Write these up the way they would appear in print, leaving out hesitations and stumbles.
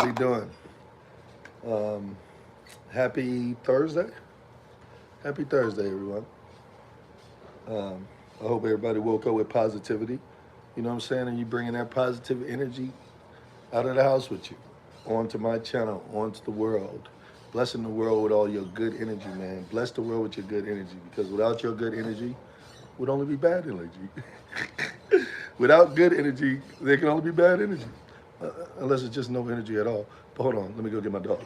everybody doing? Um, Happy Thursday. Happy Thursday, everyone. I hope everybody woke up with positivity. You know what I'm saying? And you bringing that positive energy out of the house with you, onto my channel, onto the world. Blessing the world with all your good energy, man. Bless the world with your good energy because without your good energy, would only be bad energy. Without good energy, there can only be bad energy. Unless it's just no energy at all. But hold on, let me go get my dog.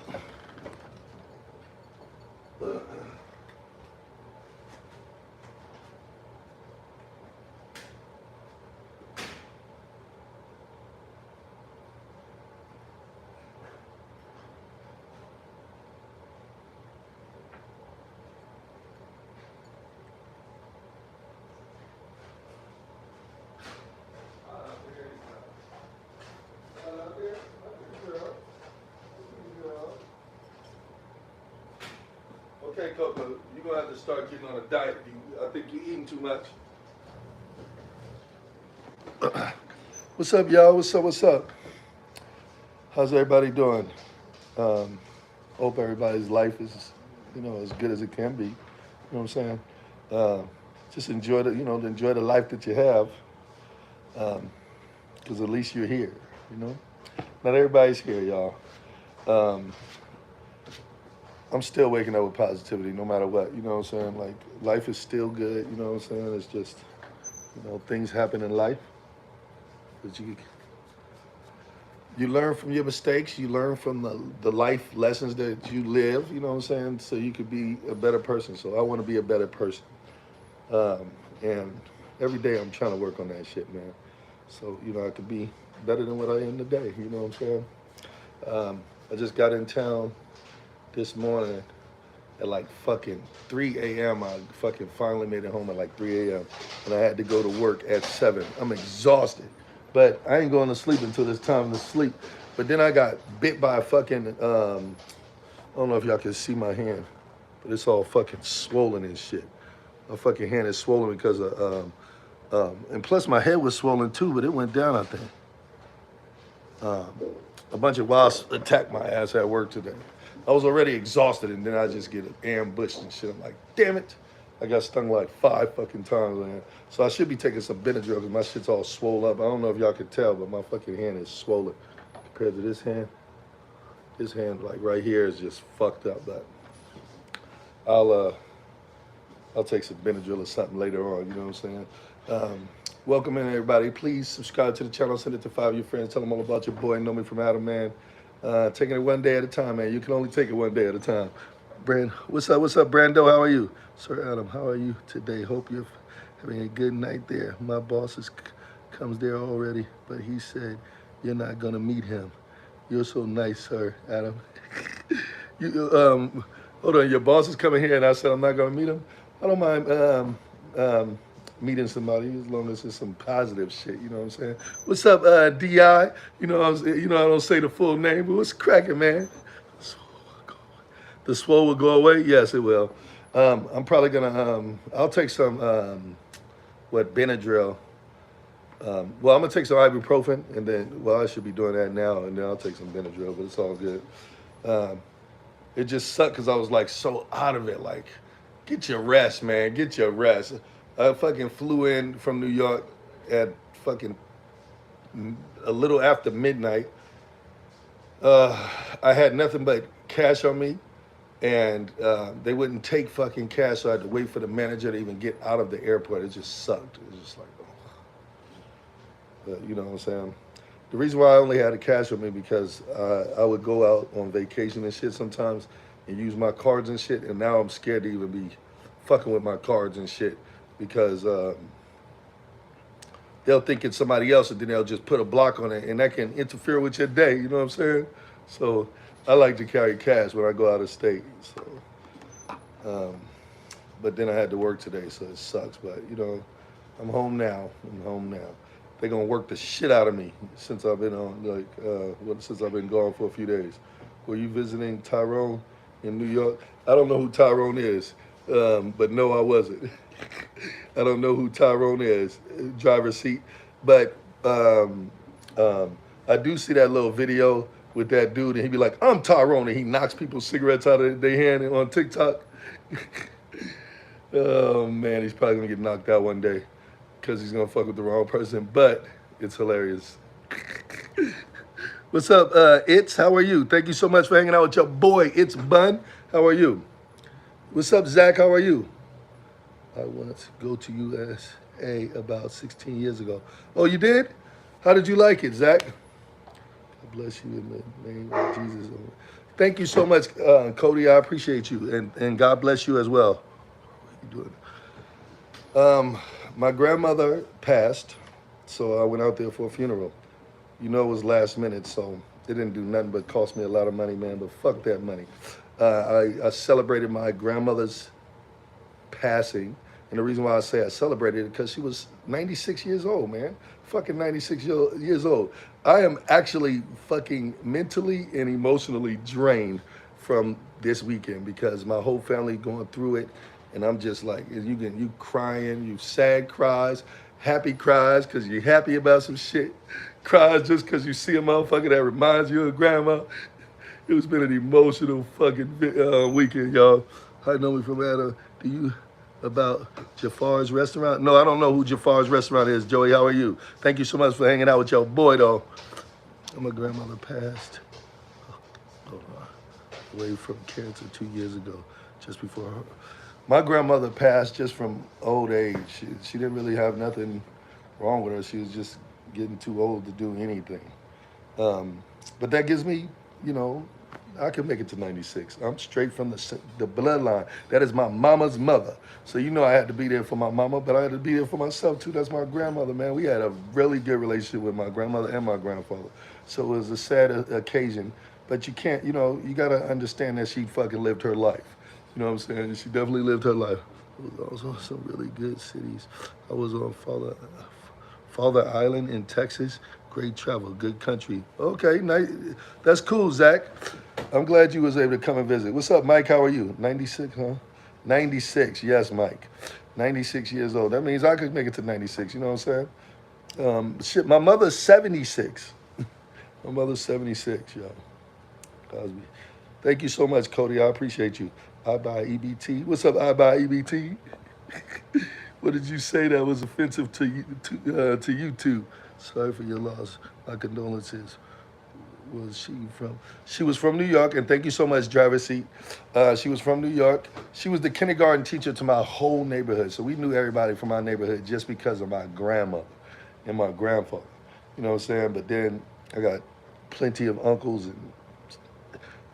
Okay, Coco, you're gonna have to start getting on a diet. I think you're eating too much. What's up, y'all? What's up? What's up? How's everybody doing? Um, Hope everybody's life is, as good as it can be. You know what I'm saying? Uh, just enjoy the life that you have, because at least you're here. You know, not everybody's here, y'all. Um, I'm still waking up with positivity, no matter what. You know what I'm saying? Like life is still good. You know what I'm saying? It's just, things happen in life, but you learn from your mistakes. You learn from the life lessons that you live. You know what I'm saying? So you could be a better person. So I want to be a better person. And every day I'm trying to work on that shit, man. So, I could be better than what I am today. You know what I'm saying? I just got in town this morning at like fucking 3 a.m. I fucking finally made it home at like 3 a.m. And I had to go to work at 7. I'm exhausted. But I ain't going to sleep until it's time to sleep. But then I got bit by a fucking, I don't know if y'all can see my hand, but it's all fucking swollen and shit. My fucking hand is swollen because of, and plus my head was swollen too, but it went down, I think. A bunch of wasps attacked my ass at work today. I was already exhausted, and then I just get ambushed and shit. I'm like, damn it. I got stung like 5 fucking times, man. So I should be taking some Benadryl because my shit's all swole up. I don't know if y'all can tell, but my fucking hand is swollen compared to this hand. This hand, like right here, is just fucked up. But I'll take some Benadryl or something later on. You know what I'm saying? Welcome in, everybody. Please subscribe to the channel. Send it to 5 of your friends. Tell them all about your boy. Know me from Adam, man. Taking it one day at a time, man. You can only take it one day at a time. What's up? What's up, Brando? How are you? Sir Adam, how are you today? Hope you're having a good night there. My boss comes there already, but he said you're not gonna meet him. You're so nice, sir, Adam. Hold on. Your boss is coming here, and I said I'm not gonna meet him. I don't mind meeting somebody as long as it's some positive shit. You know what I'm saying? What's up, Di? I don't say the full name, but what's cracking, man? The swole will go away? Yes, it will. I'm probably gonna. I'll take some. Benadryl. Well, I'm gonna take some ibuprofen, and then. Well, I should be doing that now, and then I'll take some Benadryl. But it's all good. It just sucked because I was like so out of it. Like, get your rest, man. Get your rest. I fucking flew in from New York at fucking a little after midnight. I had nothing but cash on me, and they wouldn't take fucking cash, so I had to wait for the manager to even get out of the airport. It just sucked. It was just like, you know what I'm saying? The reason why I only had the cash with me because I would go out on vacation and shit sometimes and use my cards and shit, and now I'm scared to even be fucking with my cards and shit because they'll think it's somebody else, and then they'll just put a block on it, and that can interfere with your day. You know what I'm saying? So I like to carry cash when I go out of state. So, but then I had to work today, so it sucks. But I'm home now. They're gonna work the shit out of me since I've been since I've been gone for a few days. Were you visiting Tyrone in New York? I don't know who Tyrone is, but no, I wasn't. I don't know who Tyrone is, driver's seat. But I do see that little video with that dude, and he'd be like, I'm Tyrone, and he knocks people's cigarettes out of their hand on TikTok. Oh man, he's probably gonna get knocked out one day because he's gonna fuck with the wrong person. But it's hilarious. What's up, It's? How are you? Thank you so much for hanging out with your boy, It's Bun. How are you? What's up, Zach? How are you? I went to go to USA about 16 years ago. Oh, you did? How did you like it, Zach? God bless you in the name of Jesus. Thank you so much, Cody. I appreciate you, and God bless you as well. What are you doing? My grandmother passed, so I went out there for a funeral. You know, it was last minute, so it didn't do nothing but cost me a lot of money, man. But fuck that money. I celebrated my grandmother's passing, and the reason why I say I celebrated it because she was 96 years old, man. Fucking 96 years old. I am actually fucking mentally and emotionally drained from this weekend because my whole family going through it, and I'm just like, you crying, you sad cries, happy cries because you're happy about some shit, cries just because you see a motherfucker that reminds you of grandma. It's been an emotional fucking weekend, y'all. Hi, know me from Atlanta. Do you about Jafar's restaurant? No, I don't know who Jafar's restaurant is. Joey, how are you? Thank you so much for hanging out with your boy, though. My grandmother passed away from cancer 2 years ago, just before her. My grandmother passed just from old age. She didn't really have nothing wrong with her. She was just getting too old to do anything. But that gives me, you know, I can make it to 96. I'm straight from the bloodline. That is my mama's mother. So you know I had to be there for my mama, but I had to be there for myself too. That's my grandmother, man. We had a really good relationship with my grandmother and my grandfather. So it was a sad occasion. But you can't, you know, you got to understand that she fucking lived her life. You know what I'm saying? She definitely lived her life. It was also some really good cities. I was on Father Island in Texas. Great travel, good country. Okay, nice. That's cool, Zach. I'm glad you was able to come and visit. What's up, Mike? How are you? 96, huh? 96, yes, Mike. 96 years old. That means I could make it to 96, you know what I'm saying? Shit, my mother's 76. My mother's 76, y'all. Cosby. Thank you so much, Cody. I appreciate you. I buy EBT. What's up, I buy EBT? What did you say that was offensive to you two? Sorry for your loss. My condolences. Was she from? She was from New York, and thank you so much, driver's seat. She was from New York. She was the kindergarten teacher to my whole neighborhood, so we knew everybody from our neighborhood just because of my grandmother and my grandfather. You know what I'm saying? But then I got plenty of uncles, and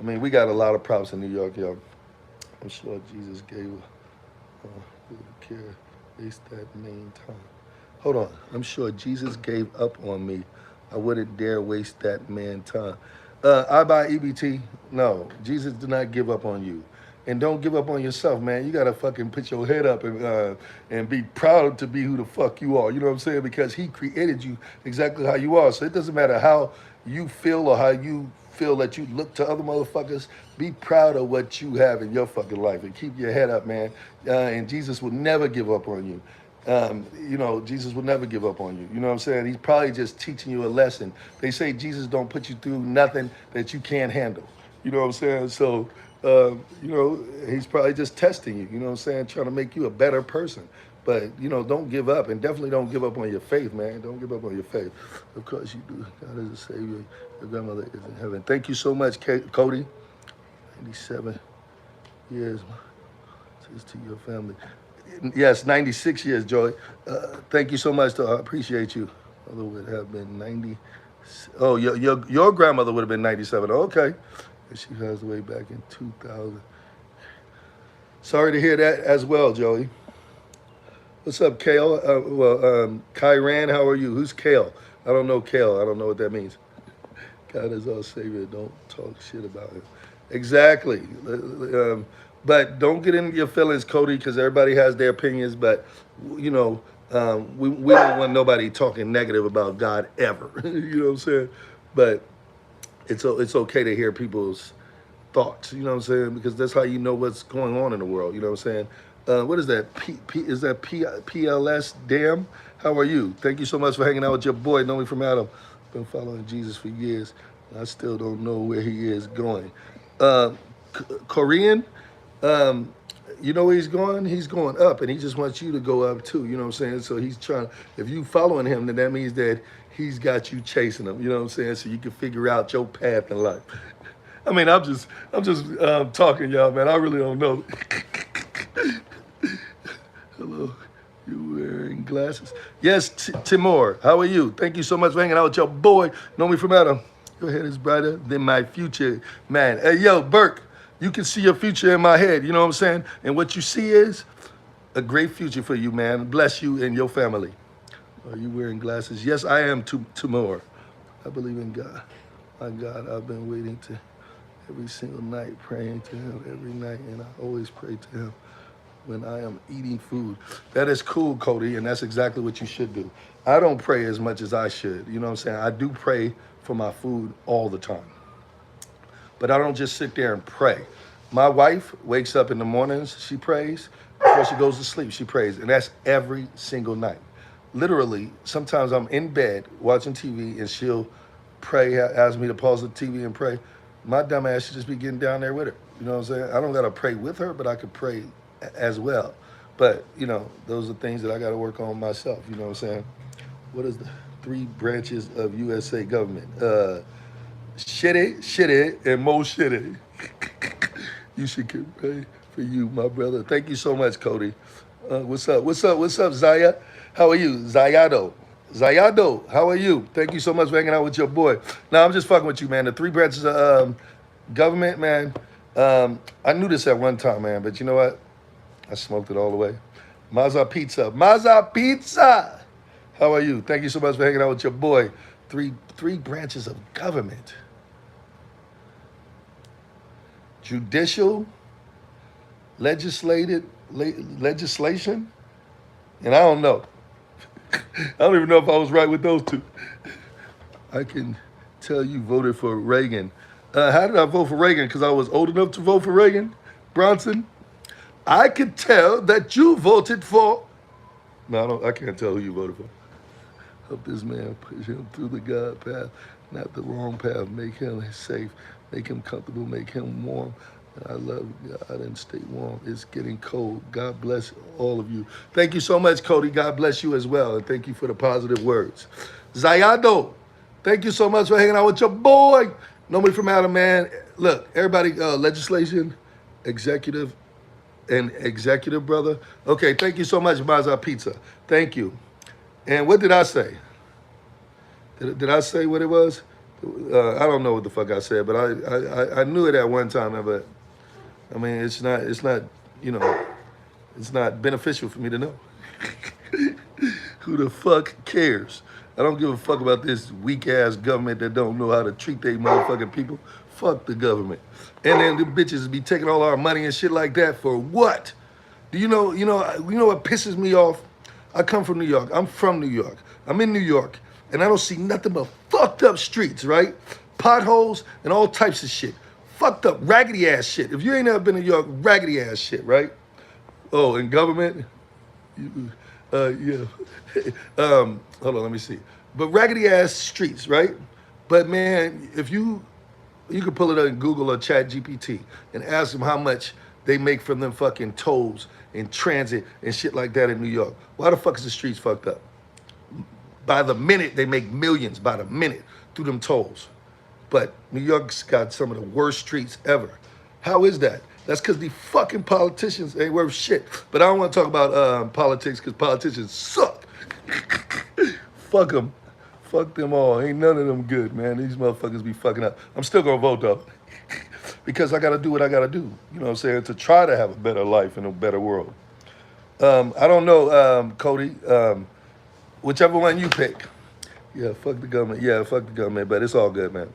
I mean, we got a lot of props in New York, y'all. I'm sure Jesus gave care waste that main time. Hold on. I'm sure Jesus gave up on me. I wouldn't dare waste that man time. I buy EBT. No, Jesus did not give up on you. And don't give up on yourself, man. You gotta fucking put your head up and be proud to be who the fuck you are. You know what I'm saying? Because he created you exactly how you are. So it doesn't matter how you feel or how you feel that you look to other motherfuckers. Be proud of what you have in your fucking life and keep your head up, man. And Jesus will never give up on you. You know, Jesus will never give up on you. You know what I'm saying? He's probably just teaching you a lesson. They say Jesus don't put you through nothing that you can't handle. You know what I'm saying? So, you know, he's probably just testing you. You know what I'm saying? Trying to make you a better person. But, you know, don't give up. And definitely don't give up on your faith, man. Don't give up on your faith. Of course you do. God is a Savior. Your grandmother is in heaven. Thank you so much, Cody. 97 years. To your family. Yes, 96 years, Joey. Thank you so much, though. I appreciate you. Mother would have been 90. Oh, your grandmother would have been 97. Okay. And she passed away back in 2000. Sorry to hear that as well, Joey. What's up, Kale? Kyran, how are you? Who's Kale? I don't know Kale. I don't know what that means. God is our Savior. Don't talk shit about him. Exactly. But don't get into your feelings, Cody, because everybody has their opinions. But, you know, we don't want nobody talking negative about God ever. You know what I'm saying? But it's okay to hear people's thoughts. You know what I'm saying? Because that's how you know what's going on in the world. You know what I'm saying? What is that? Is that PLS? Damn. How are you? Thank you so much for hanging out with your boy. Know me from Adam. Been following Jesus for years. I still don't know where he is going. Uh, Korean, um, you know where he's going? He's going up, and he just wants you to go up too. You know what I'm saying? So he's trying. If you following him, then that means that he's got you chasing him. You know what I'm saying? So you can figure out your path in life. I mean, I'm just talking, y'all, man. I really don't know. Hello. You wearing glasses? Yes, Timur. How are you? Thank you so much for hanging out with your boy. Know me from Adam. Your head is brighter than my future, man. Hey, yo, Burke, you can see your future in my head. You know what I'm saying? And what you see is a great future for you, man. Bless you and your family. Are you wearing glasses? Yes, I am, Timur. I believe in God. My God, I've been waiting to every single night, praying to him every night, and I always pray to him when I am eating food. That is cool, Cody, and that's exactly what you should do. I don't pray as much as I should. You know what I'm saying? I do pray for my food all the time. But I don't just sit there and pray. My wife wakes up in the mornings, she prays. Before she goes to sleep, she prays. And that's every single night. Literally, sometimes I'm in bed watching TV and she'll pray, ask me to pause the TV and pray. My dumb ass should just be getting down there with her. You know what I'm saying? I don't got to pray with her, but I could pray as well. But, you know, those are things that I got to work on myself. You know what I'm saying? What is the 3 branches of USA government? Shitty, and more shitty. You should get pray for you, my brother. Thank you so much, Cody. What's up? What's up, Zaya? How are you? Zayado, how are you? Thank you so much for hanging out with your boy. Now, I'm just fucking with you, man. The 3 branches of government, man. I knew this at one time, man, but you know what? I smoked it all the way. Maza Pizza. Maza Pizza! How are you? Thank you so much for hanging out with your boy. Three branches of government. Judicial, legislation, and I don't know. I don't even know if I was right with those 2. I can tell you voted for Reagan. How did I vote for Reagan? Because I was old enough to vote for Reagan? Bronson? I could tell that you voted for. No, I can't tell who you voted for. Help this man push him through the God path, not the wrong path. Make him safe, make him comfortable, make him warm. I love God and stay warm. It's getting cold. God bless all of you. Thank you so much, Cody. God bless you as well. And thank you for the positive words. Zayado, thank you so much for hanging out with your boy. Nobody from Adam, man. Look, everybody, legislation, executive, and executive, brother. Okay, thank you so much, Maza Pizza. Thank you. And what did I say? Did I say what it was? I don't know what the fuck I said, but I knew it at one time. But I mean, it's not you know, it's not beneficial for me to know. Who the fuck cares? I don't give a fuck about this weak ass government that don't know how to treat their motherfucking people. Fuck the government. And then the bitches be taking all our money and shit like that for what? Do you know what pisses me off? I come from New York. I'm from New York. I'm in New York. And I don't see nothing but fucked up streets, right? Potholes and all types of shit. Fucked up, raggedy ass shit. If you ain't ever been to New York, raggedy ass shit, right? Oh, and government? Yeah. Hold on, let me see. But raggedy ass streets, right? But man, if you could pull it up in Google or Chat GPT and ask them how much they make from them fucking tolls and transit and shit like that in New York. Why the fuck is the streets fucked up? By the minute, they make millions by the minute through them tolls. But New York's got some of the worst streets ever. How is that? That's because the fucking politicians ain't worth shit. But I don't want to talk about politics because politicians suck. Fuck them. Fuck them all. Ain't none of them good, man. These motherfuckers be fucking up. I'm still going to vote, though. Because I got to do what I got to do. You know what I'm saying? To try to have a better life and a better world. I don't know, Cody. Whichever one you pick. Yeah, fuck the government. Yeah, fuck the government. But it's all good, man.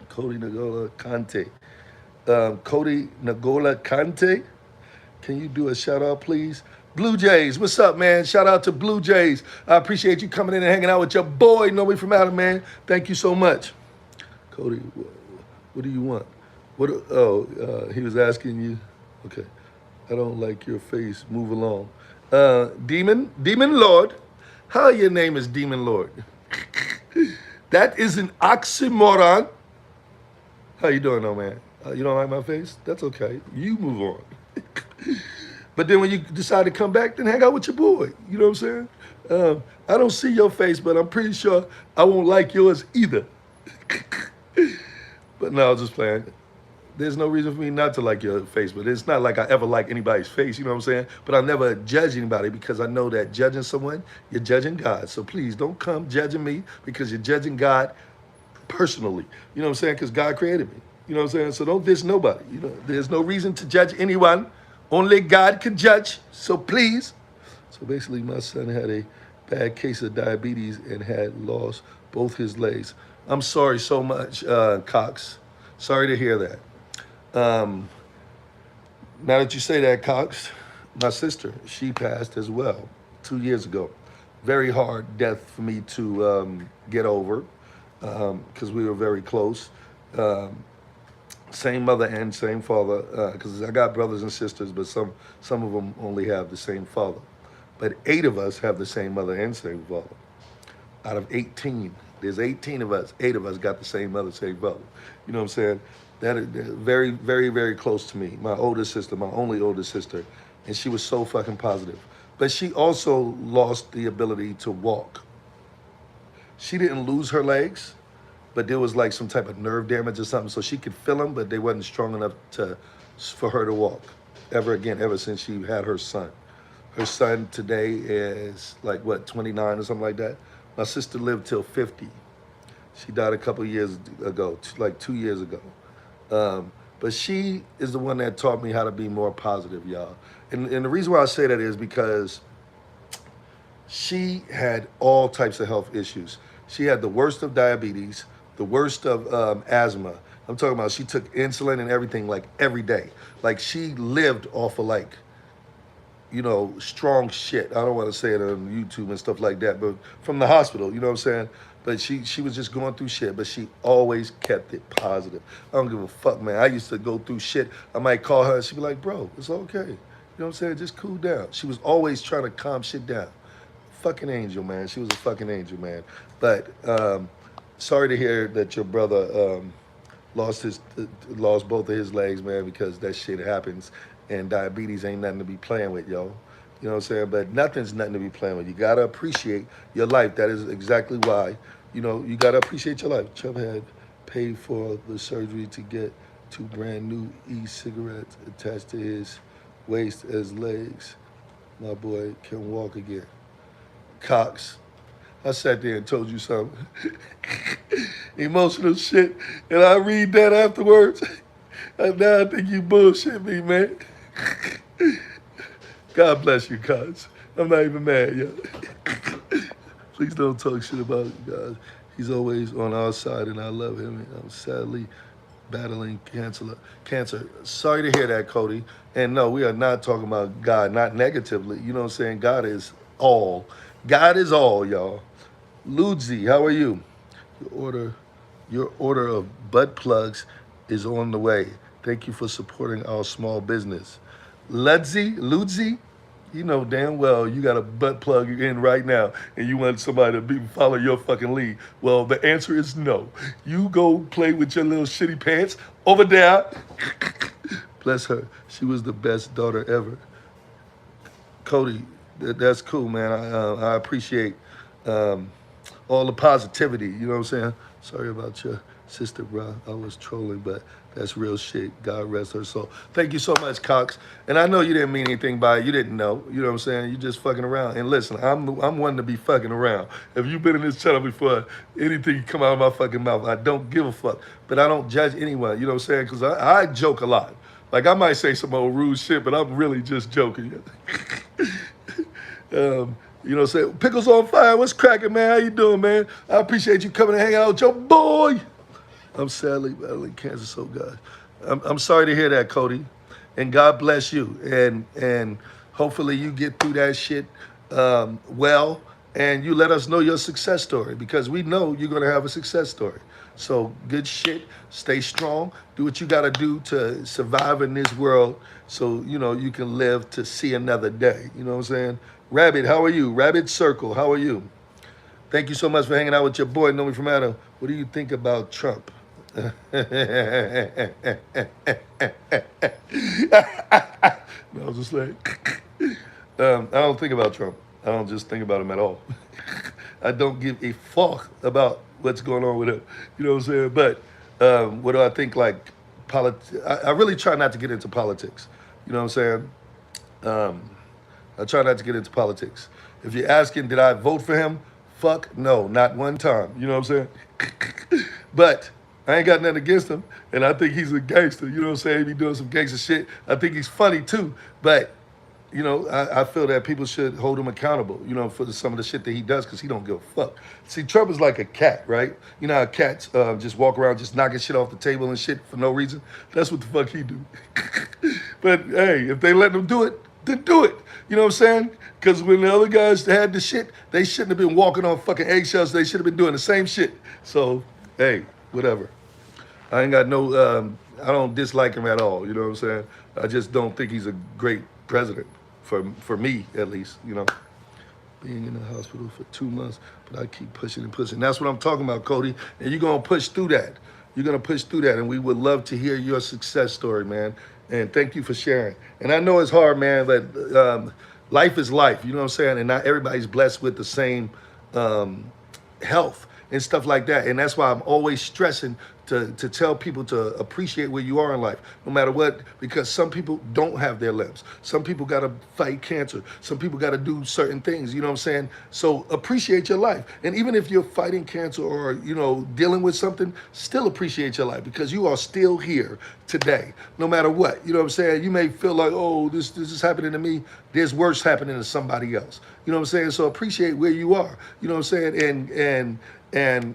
Cody Nagola Conte. Cody Nagola Conte. Can you do a shout out, please? Blue Jays, what's up, man? Shout out to Blue Jays. I appreciate you coming in and hanging out with your boy, Nobody from Adam, man. Thank you so much. Cody, what do you want? He was asking you. Okay. I don't like your face. Move along. Demon Lord. How your name is Demon Lord? That is an oxymoron. How you doing, though, man? You don't like my face? That's okay. You move on. But then when you decide to come back, then hang out with your boy. You know what I'm saying? I don't see your face, but I'm pretty sure I won't like yours either. But no, I was just playing. There's no reason for me not to like your face, but it's not like I ever like anybody's face, you know what I'm saying? But I never judge anybody because I know that judging someone, you're judging God. So please don't come judging me because you're judging God personally. You know what I'm saying? Because God created me. You know what I'm saying? So don't diss nobody. You know, there's no reason to judge anyone. Only God can judge. So please. So basically, my son had a bad case of diabetes and had lost both his legs. I'm sorry so much, Cox. Sorry to hear that. Um, Now that you say that, Cox, my sister, she passed as well 2 years ago. Very hard death for me to get over because we were very close. Um, Same mother and same father. Because I got brothers and sisters, but some of them only have the same father. But 8 of us have the same mother and same father. Out of 18, there's 18 of us. 8 of us got the same mother, same father. You know what I'm saying? That is very, very, very close to me. My older sister, my only older sister, and she was so fucking positive. But she also lost the ability to walk. She didn't lose her legs, but there was like some type of nerve damage or something, so she could feel them, but they wasn't strong enough to for her to walk ever again. Ever since she had her son. Her son today is like what 29 or something like that. My sister lived till 50. She died a couple years ago, like 2 years ago. But she is the one that taught me how to be more positive, y'all. And the reason why I say that is because she had all types of health issues. She had the worst of diabetes, the worst of asthma. I'm talking about she took insulin and everything like every day. Like she lived off of like strong shit. I don't want to say it on YouTube and stuff like that, but from the hospital, you know what I'm saying? But she was just going through shit, but she always kept it positive. I don't give a fuck, man. I used to go through shit. I might call her and she'd be like, bro, it's okay. You know what I'm saying? Just cool down. She was always trying to calm shit down. Fucking angel, man. She was a fucking angel, man. But sorry to hear that your brother lost both of his legs, man, because that shit happens. And diabetes ain't nothing to be playing with, yo. You know what I'm saying? But nothing's nothing to be playing with. You gotta appreciate your life. That is exactly why. You gotta appreciate your life. Chubb had paid for the surgery to get 2 brand new e-cigarettes attached to his waist as legs. My boy can walk again. Cox. I sat there and told you something. Emotional shit. And I read that afterwards. And now I think you bullshit me, man. God bless you, Cox. I'm not even mad, yo. Please don't talk shit about God. He's always on our side and I love him. And I'm sadly battling cancer. Sorry to hear that, Cody. And no, we are not talking about God, not negatively. You know what I'm saying? God is all. God is all, y'all. Ludzi, how are you? Your order, your order of butt plugs is on the way. Thank you for supporting our small business. Ludzi, you know damn well you got a butt plug in right now and you want somebody to follow your fucking lead. Well, the answer is no. You go play with your little shitty pants over there. Bless her. She was the best daughter ever. Cody, that's cool, man. I appreciate um, all the positivity. You know what I'm saying? Sorry about your sister, bro. I was trolling, but that's real shit. God rest her soul. Thank you so much, Cox. And I know you didn't mean anything by it. You didn't know. You know what I'm saying? You just fucking around. And listen, I'm one to be fucking around. If you've been in this channel before, anything come out of my fucking mouth, I don't give a fuck. But I don't judge anyone. You know what I'm saying? Because I joke a lot. Like I might say some old rude shit, but I'm really just joking. Say Pickles on fire. What's cracking, man? How you doing, man? I appreciate you coming and hanging out with your boy. I'm sadly battling cancer, so God. I'm sorry to hear that, Cody. And God bless you. And hopefully you get through that shit well, and you let us know your success story because we know you're gonna have a success story. So good shit. Stay strong. Do what you gotta do to survive in this world, so you can live to see another day. You know what I'm saying? Rabbit, how are you? Rabbit Circle, how are you? Thank you so much for hanging out with your boy, Know Me From Adam. What do you think about Trump? I was just like, I don't think about Trump. I don't just think about him at all. I don't give a fuck about what's going on with him. You know what I'm saying? But what do I think? Like, I really try not to get into politics. You know what I'm saying? Um, I try not to get into politics. If you're asking, did I vote for him? Fuck no, not one time. You know what I'm saying? But I ain't got nothing against him, and I think he's a gangster. You know what I'm saying? He be doing some gangster shit. I think he's funny too, but I feel that people should hold him accountable, for some of the shit that he does because he don't give a fuck. See, Trump is like a cat, right? You know how cats just walk around just knocking shit off the table and shit for no reason? That's what the fuck he do. But hey, if they let him do it, then do it. You know what I'm saying? Because when the other guys had the shit, they shouldn't have been walking on fucking eggshells. They should have been doing the same shit. So, hey, whatever. I ain't got no, I don't dislike him at all. You know what I'm saying? I just don't think he's a great president for me, at least. Being in the hospital for 2 months, but I keep pushing and pushing. That's what I'm talking about, Cody. And you're going to push through that. You're going to push through that. And we would love to hear your success story, man. And thank you for sharing. And I know it's hard, man, but life is life. You know what I'm saying? And not everybody's blessed with the same health and stuff like that. And that's why I'm always stressing to tell people to appreciate where you are in life, no matter what, because some people don't have their limbs. Some people got to fight cancer. Some people got to do certain things, you know what I'm saying? So appreciate your life. And even if you're fighting cancer or, dealing with something, still appreciate your life because you are still here today, no matter what. You know what I'm saying? You may feel like, oh, this is happening to me. There's worse happening to somebody else. You know what I'm saying? So appreciate where you are. You know what I'm saying? And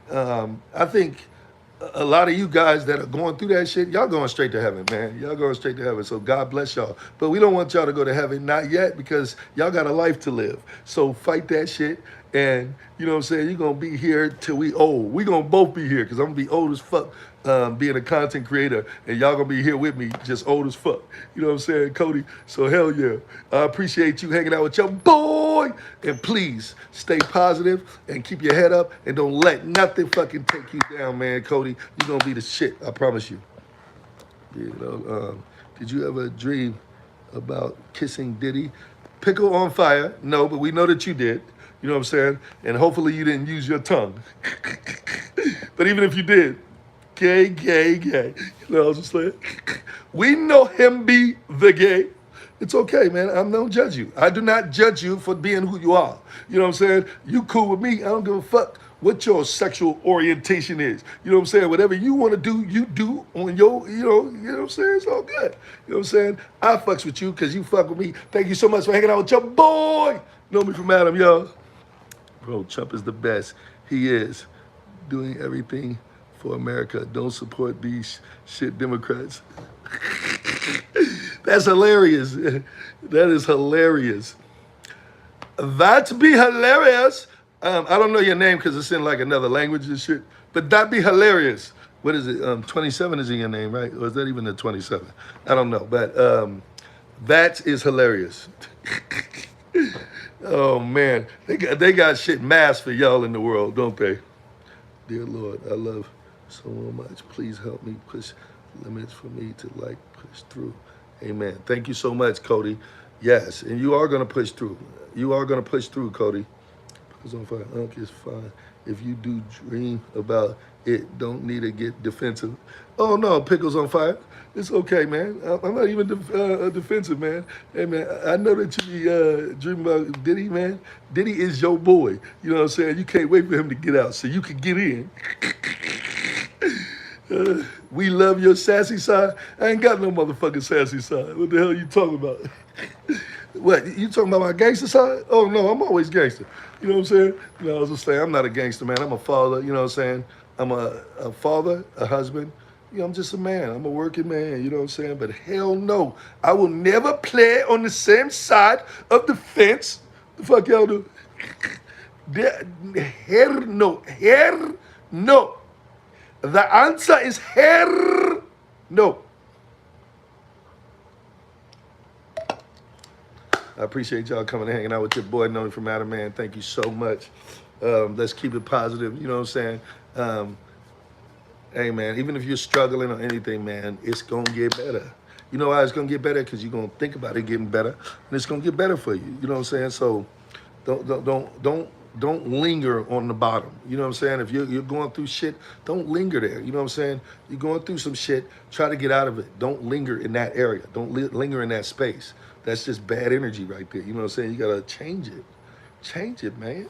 I think a lot of you guys that are going through that shit, y'all going straight to heaven, man. Y'all going straight to heaven. So God bless y'all. But we don't want y'all to go to heaven, not yet, because y'all got a life to live. So fight that shit. And you know what I'm saying? You're going to be here till we old. We going to both be here because I'm going to be old as fuck being a content creator. And y'all going to be here with me just old as fuck. You know what I'm saying, Cody? So hell yeah. I appreciate you hanging out with your boy. And please stay positive and keep your head up and don't let nothing fucking take you down, man, Cody. You're going to be the shit. I promise you. Did you ever dream about kissing Diddy? Pickle on fire. No, but we know that you did. You know what I'm saying? And hopefully you didn't use your tongue. But even if you did, gay. You know what I'm just saying? We know him be the gay. It's okay, man. I don't judge you. I do not judge you for being who you are. You know what I'm saying? You cool with me. I don't give a fuck what your sexual orientation is. You know what I'm saying? Whatever you want to do, you do on your, you know what I'm saying? It's all good. You know what I'm saying? I fucks with you because you fuck with me. Thank you so much for hanging out with your boy. Know me from Adam, y'all. Bro, Trump is the best. He is doing everything for America. Don't support these shit Democrats. That's hilarious. That is hilarious. That be hilarious. I don't know your name because it's in like another language and shit, but that be hilarious. What is it? 27 is in your name, right? Or is that even the 27? I don't know, but that is hilarious. Oh man, they got shit mass for y'all in the world, don't they? Dear Lord, I love so much. Please help me push limits for me to push through. Amen. Thank you so much, Cody. Yes, and you are gonna push through. You are gonna push through, Cody. Because on fire, Unc is fine. If you do dream about it, don't need to get defensive. Oh no, Pickles on fire. It's okay, man. I'm not even defensive, man. Hey, man, I know that you be dreaming about Diddy, man. Diddy is your boy. You know what I'm saying? You can't wait for him to get out so you can get in. We love your sassy side. I ain't got no motherfucking sassy side. What the hell are you talking about? What, you talking about my gangster side? Oh, no, I'm always gangster. You know what I'm saying? I was just saying, I'm not a gangster, man. I'm a father, you know what I'm saying? I'm a father, a husband. I'm just a man. I'm a working man, you know what I'm saying? But hell no, I will never play on the same side of the fence. The fuck y'all do? Hell no. Hell no. The answer is hell no. I appreciate y'all coming and hanging out with your boy, Knowing from Adam, man. Thank you so much. Let's keep it positive, you know what I'm saying? Hey man, even if you're struggling or anything, man, it's gonna get better. You know why it's gonna get better? Because you're gonna think about it getting better, and it's gonna get better for you. You know what I'm saying? So, don't linger on the bottom. You know what I'm saying? If you're going through shit, don't linger there. You know what I'm saying? You're going through some shit. Try to get out of it. Don't linger in that area. Don't linger in that space. That's just bad energy right there. You know what I'm saying? You gotta change it. Change it, man.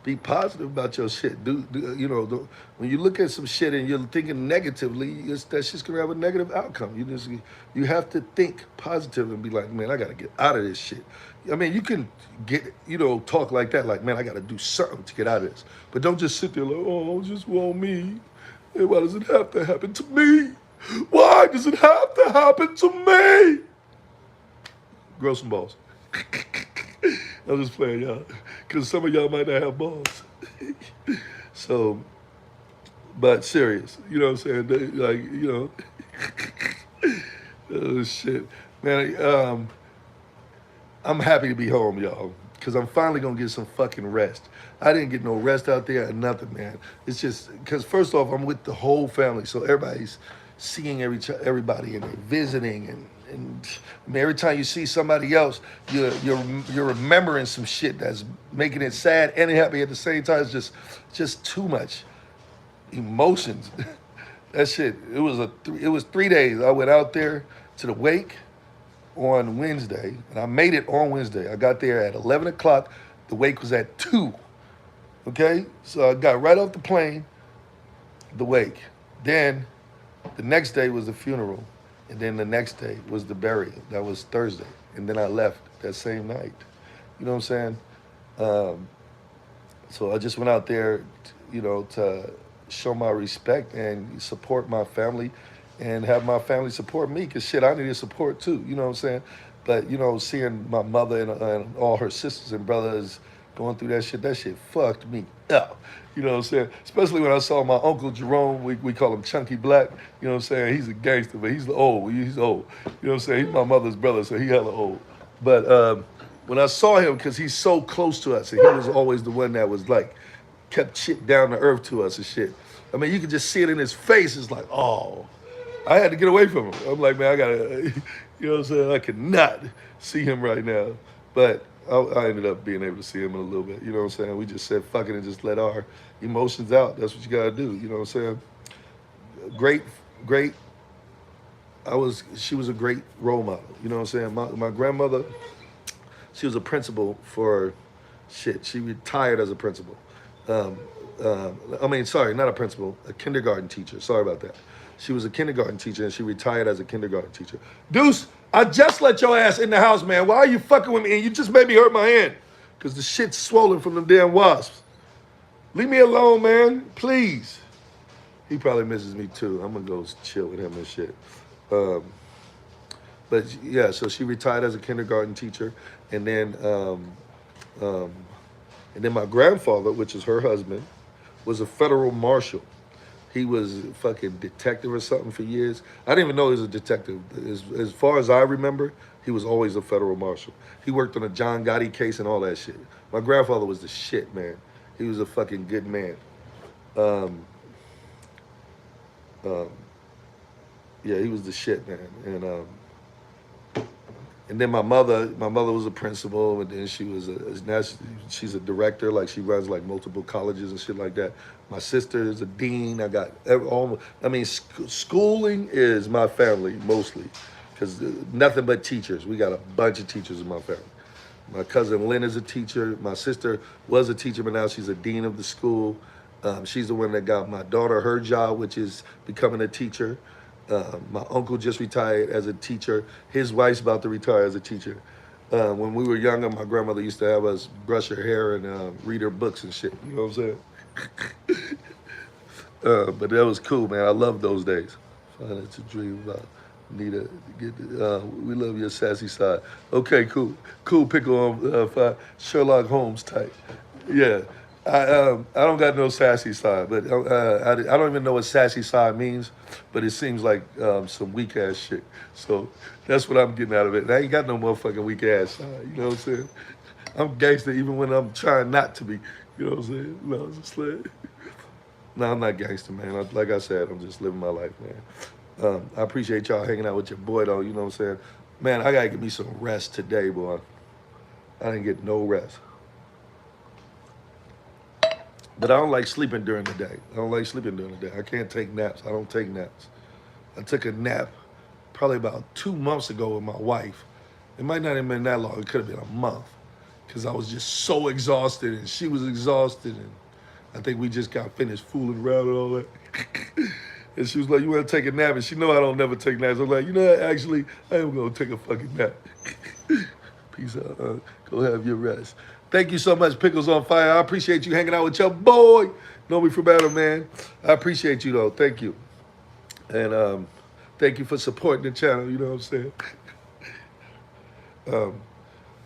Be positive about your shit. When you look at some shit and you're thinking negatively, that shit's gonna have a negative outcome. You have to think positive and be like, man, I gotta get out of this shit. I mean, you can talk like that, like, man, I gotta do something to get out of this. But don't just sit there like, oh, just want me. And why does it have to happen to me? Why does it have to happen to me? Grow some balls. I'm just playing, y'all, because some of y'all might not have balls. So, but serious, you know what I'm saying? Oh shit, man. I'm happy to be home, y'all, because I'm finally gonna get some fucking rest. I didn't get no rest out there or nothing, man. It's just because first off, I'm with the whole family, so everybody's seeing everybody and they're visiting and I mean, every time you see somebody else, you're remembering some shit that's making it sad and happy at the same time. It's just too much emotions. That shit. It was 3 days. I went out there to the wake on Wednesday, and I made it on Wednesday. I got there at 11 o'clock. The wake was at 2. Okay, so I got right off the plane, the wake. Then the next day was the funeral. And then the next day was the burial. That was Thursday. And then I left that same night. You know what I'm saying? So I just went out there, to show my respect and support my family and have my family support me. Because shit, I needed support too. You know what I'm saying? But, seeing my mother and all her sisters and brothers going through that shit fucked me up. You know what I'm saying? Especially when I saw my Uncle Jerome, we call him Chunky Black. You know what I'm saying? He's a gangster, but he's old. He's old. You know what I'm saying? He's my mother's brother, so he hella old. But when I saw him, because he's so close to us, and he was always the one that was like, kept shit down to earth to us and shit. I mean, you could just see it in his face. It's like, oh, I had to get away from him. I'm like, man, I gotta, you know what I'm saying? I could not see him right now. But I ended up being able to see him in a little bit. You know what I'm saying? We just said fuck it and just let our emotions out. That's what you gotta do. You know what I'm saying? Great. She was a great role model. You know what I'm saying? My grandmother, she was a principal for shit. She retired as a principal. Sorry, not a principal, a kindergarten teacher. Sorry about that. She was a kindergarten teacher and she retired as a kindergarten teacher. Deuce, I just let your ass in the house, man. Why are you fucking with me? And you just made me hurt my hand. Because the shit's swollen from them damn wasps. Leave me alone, man. Please. He probably misses me too. I'm going to go chill with him and shit. But yeah, so she retired as a kindergarten teacher. And then my grandfather, which is her husband, was a federal marshal. He was a fucking detective or something for years. I didn't even know he was a detective. As far as I remember, he was always a federal marshal. He worked on a John Gotti case and all that shit. My grandfather was the shit, man. He was a fucking good man. Yeah, he was the shit, man. And then my mother was a principal, and then she's a director, like she runs like multiple colleges and shit like that. My sister is a dean. I got schooling is my family mostly, because nothing but teachers. We got a bunch of teachers in my family. My cousin Lynn is a teacher. My sister was a teacher, but now she's a dean of the school. She's the one that got my daughter her job, which is becoming a teacher. My uncle just retired as a teacher. His wife's about to retire as a teacher. When we were younger, my grandmother used to have us brush her hair and read her books and shit. You know what I'm saying? But that was cool, man. I love those days. Find it's a dream about Nita. We love your sassy side. Okay, cool. Cool pickle on Sherlock Holmes type. Yeah. I don't got no sassy side, but I don't even know what sassy side means, but it seems like some weak ass shit. So that's what I'm getting out of it. And I ain't got no motherfucking weak ass side. You know what I'm saying? I'm gangster even when I'm trying not to be. You know what I'm saying? No, it's just like, No, I'm not gangster, man. Like I said, I'm just living my life, man. I appreciate y'all hanging out with your boy, though. You know what I'm saying? Man, I gotta get me some rest today, boy. I didn't get no rest. But I don't like sleeping during the day. I don't like sleeping during the day. I can't take naps. I don't take naps. I took a nap probably about 2 months ago with my wife. It might not have been that long. It could have been a month because I was just so exhausted and she was exhausted. And I think we just got finished fooling around and all that. And she was like, "You want to take a nap?" And she know I don't never take naps. I'm like, "You know what? Actually, I am going to take a fucking nap." Peace out. Go have your rest. Thank you so much, Pickles on Fire. I appreciate you hanging out with your boy. Know me from Battle, man. I appreciate you, though. Thank you. And thank you for supporting the channel. You know what I'm saying?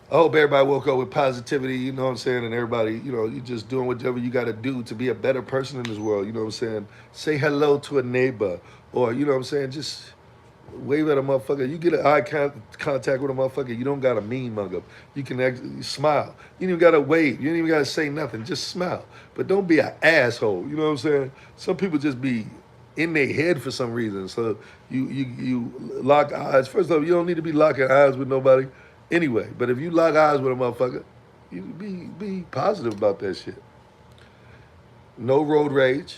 I hope everybody woke up with positivity, you know what I'm saying? And everybody, you know, you just doing whatever you got to do to be a better person in this world. You know what I'm saying? Say hello to a neighbor or, you know what I'm saying? Just wave at a motherfucker. You get an eye contact with a motherfucker, you don't got to mean mug up. You can actually smile. You don't even got to wave. You don't even got to say nothing. Just smile. But don't be an asshole. You know what I'm saying? Some people just be in their head for some reason. So you lock eyes. First off, you don't need to be locking eyes with nobody anyway. But if you lock eyes with a motherfucker, you be positive about that shit. No road rage,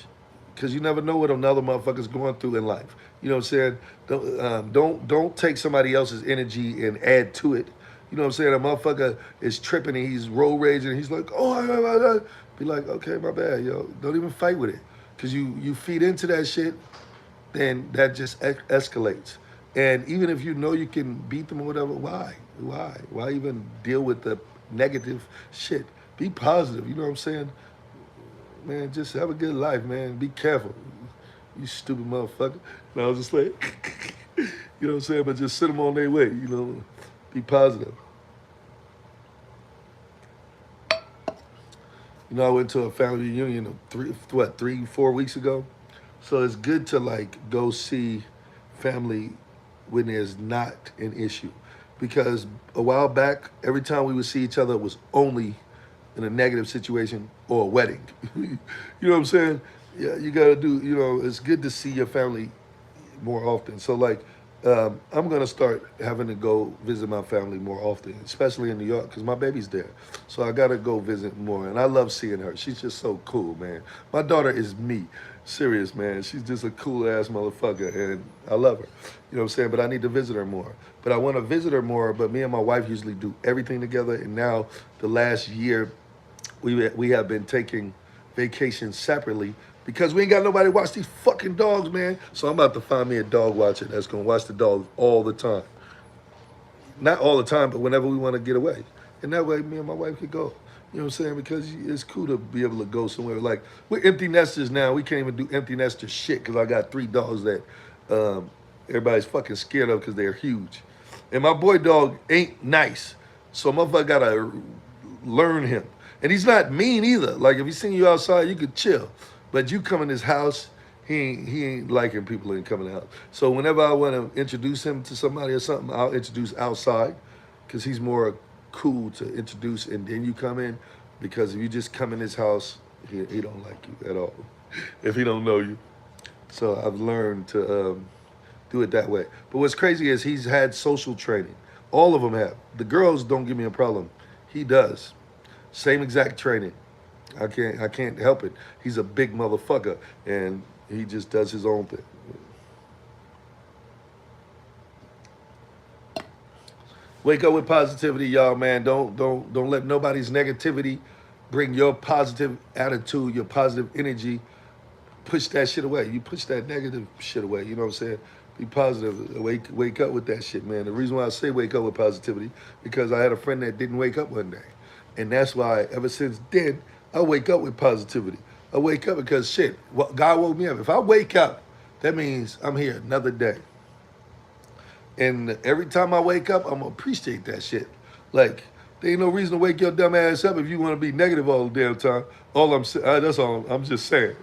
because you never know what another motherfucker's going through in life. You know what I'm saying? Don't take somebody else's energy and add to it. You know what I'm saying? A motherfucker is tripping and he's road raging. And he's like, oh, be like, okay, my bad, yo. Don't even fight with it, because you feed into that shit, then that just escalates. And even if you know you can beat them or whatever, why? Why even deal with the negative shit? Be positive. You know what I'm saying? Man, just have a good life, man. Be careful. You stupid motherfucker. And I was just like, you know what I'm saying? But just send them on their way, you know. Be positive. You know, I went to a family reunion 3-4 weeks ago. So it's good to like go see family when there's not an issue. Because a while back, every time we would see each other, it was only in a negative situation or a wedding. You know what I'm saying? Yeah, you gotta do, you know, it's good to see your family more often. So like, I'm gonna start having to go visit my family more often, especially in New York, because my baby's there. So I gotta go visit more, and I love seeing her. She's just so cool, man. My daughter is me, serious, man. She's just a cool ass motherfucker, and I love her. You know what I'm saying? But I need to visit her more. But I want to visit her more. But me and my wife usually do everything together, and now the last year, we have been taking vacations separately because we ain't got nobody to watch these fucking dogs, man. So I'm about to find me a dog watcher that's gonna watch the dogs all the time. Not all the time, but whenever we want to get away. And that way me and my wife could go. You know what I'm saying? Because it's cool to be able to go somewhere. Like, we're empty nesters now. We can't even do empty nester shit because I got 3 dogs that everybody's fucking scared of because they're huge. And my boy dog ain't nice. So motherfucker gotta learn him. And he's not mean either. Like, if he seen you outside, you could chill. But you come in his house, he ain't liking people ain't coming out. So whenever I want to introduce him to somebody or something, I'll introduce outside, because he's more cool to introduce. And then you come in, because if you just come in his house, he don't like you at all if he don't know you. So I've learned to do it that way. But what's crazy is he's had social training. All of them have. The girls don't give me a problem. He does. Same exact training. I can't help it. He's a big motherfucker, and he just does his own thing. Wake up with positivity, y'all, man. Don't let nobody's negativity bring your positive attitude, your positive energy. Push that shit away. You push that negative shit away. You know what I'm saying? Be positive. Wake up with that shit, man. The reason why I say wake up with positivity, because I had a friend that didn't wake up one day. And that's why ever since then, I wake up with positivity. I wake up because shit, God woke me up. If I wake up, that means I'm here another day. And every time I wake up, I'm gonna appreciate that shit. Like, there ain't no reason to wake your dumb ass up if you want to be negative all the damn time. That's all I'm just saying.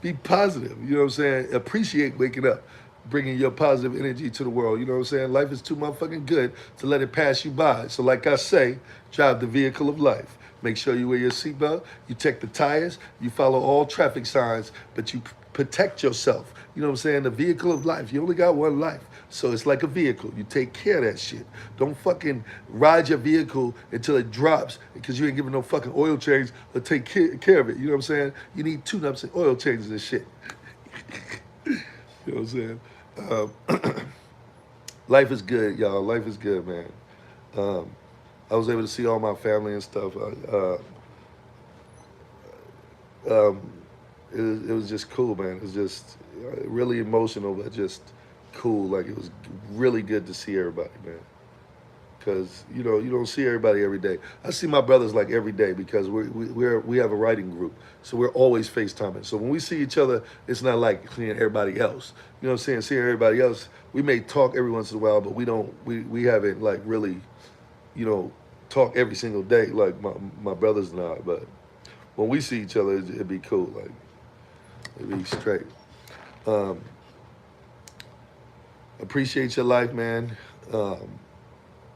Be positive. You know what I'm saying? Appreciate waking up, bringing your positive energy to the world. You know what I'm saying? Life is too motherfucking good to let it pass you by. So like I say, drive the vehicle of life. Make sure you wear your seatbelt, you check the tires, you follow all traffic signs, but you protect yourself. You know what I'm saying? The vehicle of life. You only got one life. So it's like a vehicle. You take care of that shit. Don't fucking ride your vehicle until it drops because you ain't giving no fucking oil change or take care of it. You know what I'm saying? You need tune-ups and oil changes and shit. You know what I'm saying? Life is good, y'all. Life is good, man. I was able to see all my family and stuff. Um, it was just cool, man. It was just really emotional, but just cool. Like it was really good to see everybody, man. Because you know you don't see everybody every day. I see my brothers like every day because we have a writing group, so we're always FaceTiming. So when we see each other, it's not like seeing everybody else. You know what I'm saying? Seeing everybody else, we may talk every once in a while, but we haven't like really, you know, talk every single day like my brothers and I. But when we see each other, it'd be cool. Like it'd be straight. Um, appreciate your life, man.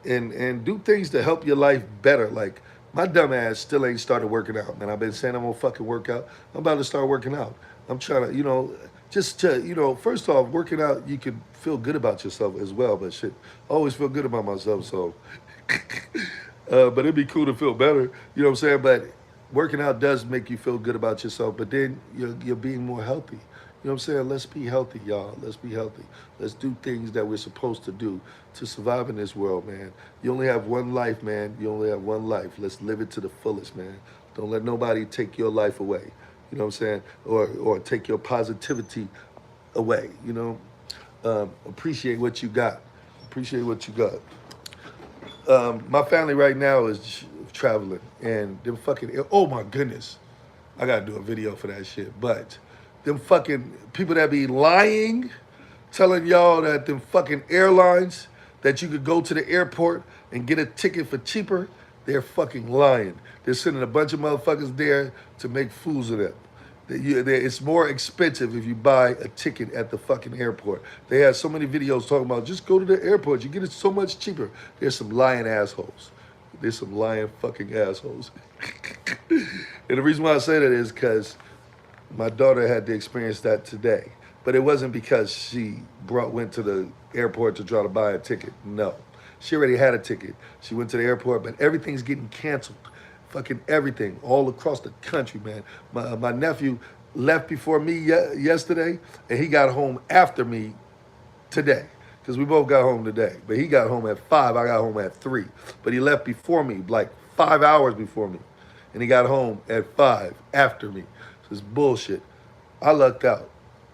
And do things to help your life better. Like my dumb ass still ain't started working out, man. I've been saying I'm gonna fucking work out. I'm about to start working out. I'm trying to, you know, just to, you know, first off, working out, you can feel good about yourself as well. But shit, I always feel good about myself. So, but it'd be cool to feel better. You know what I'm saying? But working out does make you feel good about yourself. But then you're being more healthy. You know what I'm saying? Let's be healthy, y'all. Let's be healthy. Let's do things that we're supposed to do to survive in this world, man. You only have one life, man. You only have one life. Let's live it to the fullest, man. Don't let nobody take your life away. You know what I'm saying? Or take your positivity away, you know? Appreciate what you got. Appreciate what you got. My family right now is traveling, and them fucking, oh my goodness. I gotta do a video for that shit, but them fucking people that be lying, telling y'all that them fucking airlines, that you could go to the airport and get a ticket for cheaper, they're fucking lying. They're sending a bunch of motherfuckers there to make fools of them. It's more expensive if you buy a ticket at the fucking airport. They have so many videos talking about just go to the airport, you get it so much cheaper. There's some lying assholes. There's some lying fucking assholes. And the reason why I say that is because my daughter had to experience that today. But it wasn't because she went to the airport to try to buy a ticket. No. She already had a ticket. She went to the airport, but everything's getting canceled. Fucking everything, all across the country, man. My nephew left before me yesterday, and he got home after me today. Because we both got home today. But he got home at 5, I got home at 3. But he left before me, like 5 hours before me. And he got home at 5 after me. So it's bullshit. I lucked out.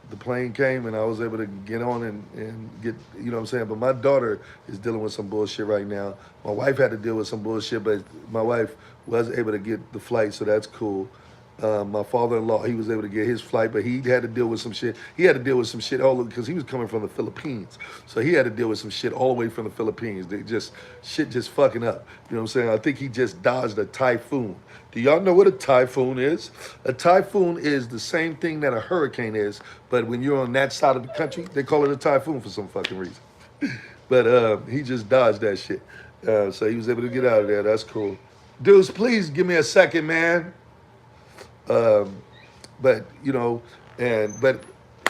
The plane came and I was able to get on and get, you know what I'm saying? But my daughter is dealing with some bullshit right now. My wife had to deal with some bullshit, but my wife was able to get the flight, so that's cool. My father-in-law, he was able to get his flight, but he had to deal with some shit. He had to deal with some shit all because he was coming from the Philippines. So he had to deal with some shit all the way from the Philippines. Shit just fucking up. You know what I'm saying? I think he just dodged a typhoon. Do y'all know what a typhoon is? A typhoon is the same thing that a hurricane is, but when you're on that side of the country, they call it a typhoon for some fucking reason. But he just dodged that shit. So he was able to get out of there. That's cool. Dudes, please give me a second, man. But you know, but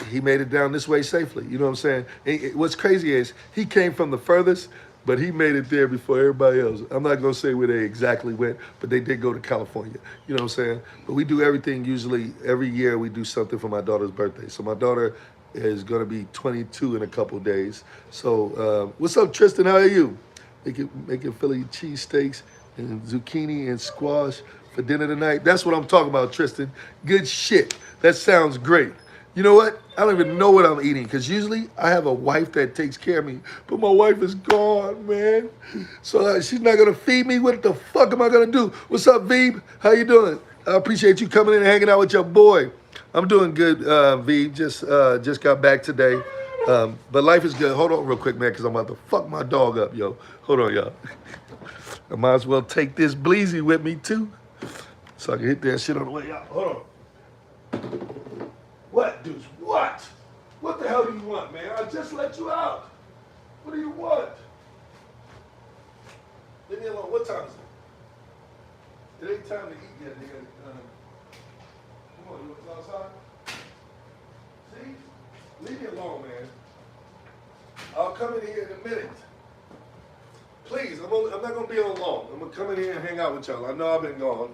he made it down this way safely. You know what I'm saying? What's crazy is he came from the furthest, but he made it there before everybody else. I'm not gonna say where they exactly went, but they did go to California. You know what I'm saying? But we do everything usually every year. We do something for my daughter's birthday. So my daughter is gonna be 22 in a couple days. So what's up, Tristan? How are you? Making Philly cheesesteaks and zucchini and squash for dinner tonight. That's what I'm talking about, Tristan. Good shit. That sounds great. You know what? I don't even know what I'm eating because usually I have a wife that takes care of me, but my wife is gone, man. So she's not gonna feed me. What the fuck am I gonna do? What's up, Veeb? How you doing? I appreciate you coming in and hanging out with your boy. I'm doing good, Veeb. Just got back today. But life is good. Hold on real quick, man, because I'm about to fuck my dog up, yo. Hold on, y'all. I might as well take this Bleezy with me, too. So I can hit that shit on the way out. Hold on. What, dudes? What? What the hell do you want, man? I just let you out. What do you want? Leave me alone. What time is It ain't time to eat yet, nigga. Come on, you want to go outside? See? Leave me alone, man. I'll come in here in a minute. Please, I'm not going to be on long. I'm going to come in here and hang out with y'all. I know I've been gone.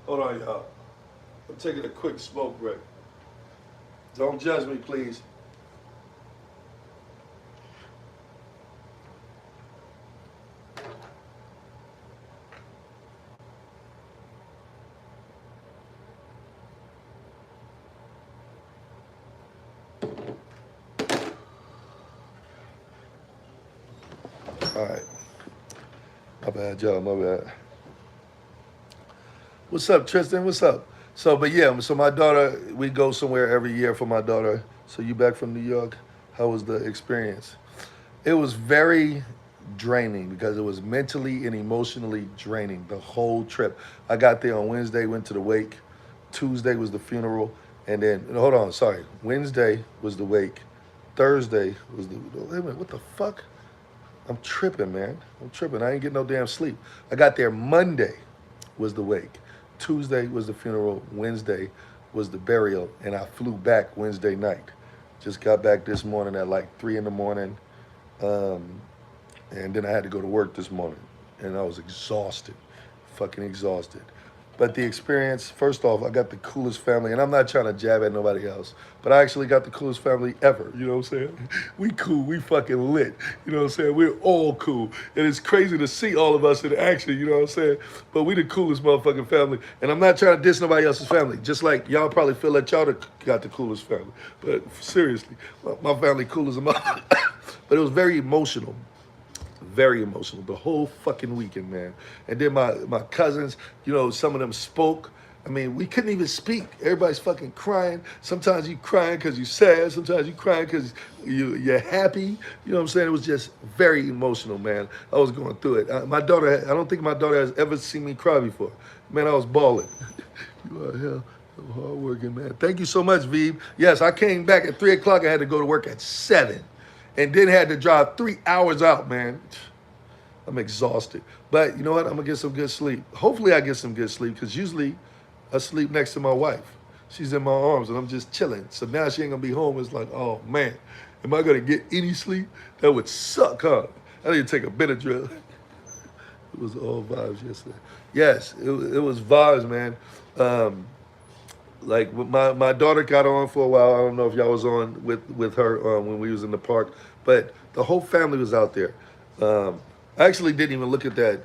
Hold on, y'all. I'm taking a quick smoke break. Don't judge me, please. All right. My bad, y'all. My bad. What's up, Tristan? What's up? So, but yeah, so my daughter, we go somewhere every year for my daughter. So you back from New York? How was the experience? It was very draining because it was mentally and emotionally draining the whole trip. I got there on Wednesday, went to the wake. Tuesday was the funeral, and then hold on, sorry. Wednesday was the wake. Thursday was the wait a minute, what the fuck? I'm tripping, man. I'm tripping. I ain't getting no damn sleep. I got there Monday was the wake. Tuesday was the funeral. Wednesday was the burial, and I flew back Wednesday night. Just got back this morning at like 3 in the morning. And then I had to go to work this morning, and I was exhausted, fucking exhausted. But the experience, first off, I got the coolest family, and I'm not trying to jab at nobody else, but I actually got the coolest family ever, you know what I'm saying? We cool, we fucking lit, you know what I'm saying? We're all cool, and it's crazy to see all of us in action, you know what I'm saying? But we the coolest motherfucking family, and I'm not trying to diss nobody else's family, just like y'all probably feel that y'all got the coolest family. But seriously, my family cool as a mother. But it was very emotional. Very emotional the whole fucking weekend, man. And then my cousins, you know, some of them spoke. I mean, we couldn't even speak. Everybody's fucking crying. Sometimes you crying because you're sad. Sometimes you crying because you're happy. You know what I'm saying? It was just very emotional, man. I was going through it. My daughter, I don't think my daughter has ever seen me cry before. Man, I was bawling. You are hell. Hard working, man. Thank you so much, Veeb. Yes, I came back at 3 o'clock. I had to go to work at 7. And then had to drive 3 hours out, man. I'm exhausted. But you know what? I'm going to get some good sleep. Hopefully I get some good sleep because usually I sleep next to my wife. She's in my arms and I'm just chilling. So now she ain't going to be home. It's like, oh, man, am I going to get any sleep? That would suck, huh? I need to take a Benadryl. It was all vibes yesterday. Yes, it was vibes, man. Like my daughter got on for a while. I don't know if y'all was on with her when we was in the park, but the whole family was out there. I actually didn't even look at that.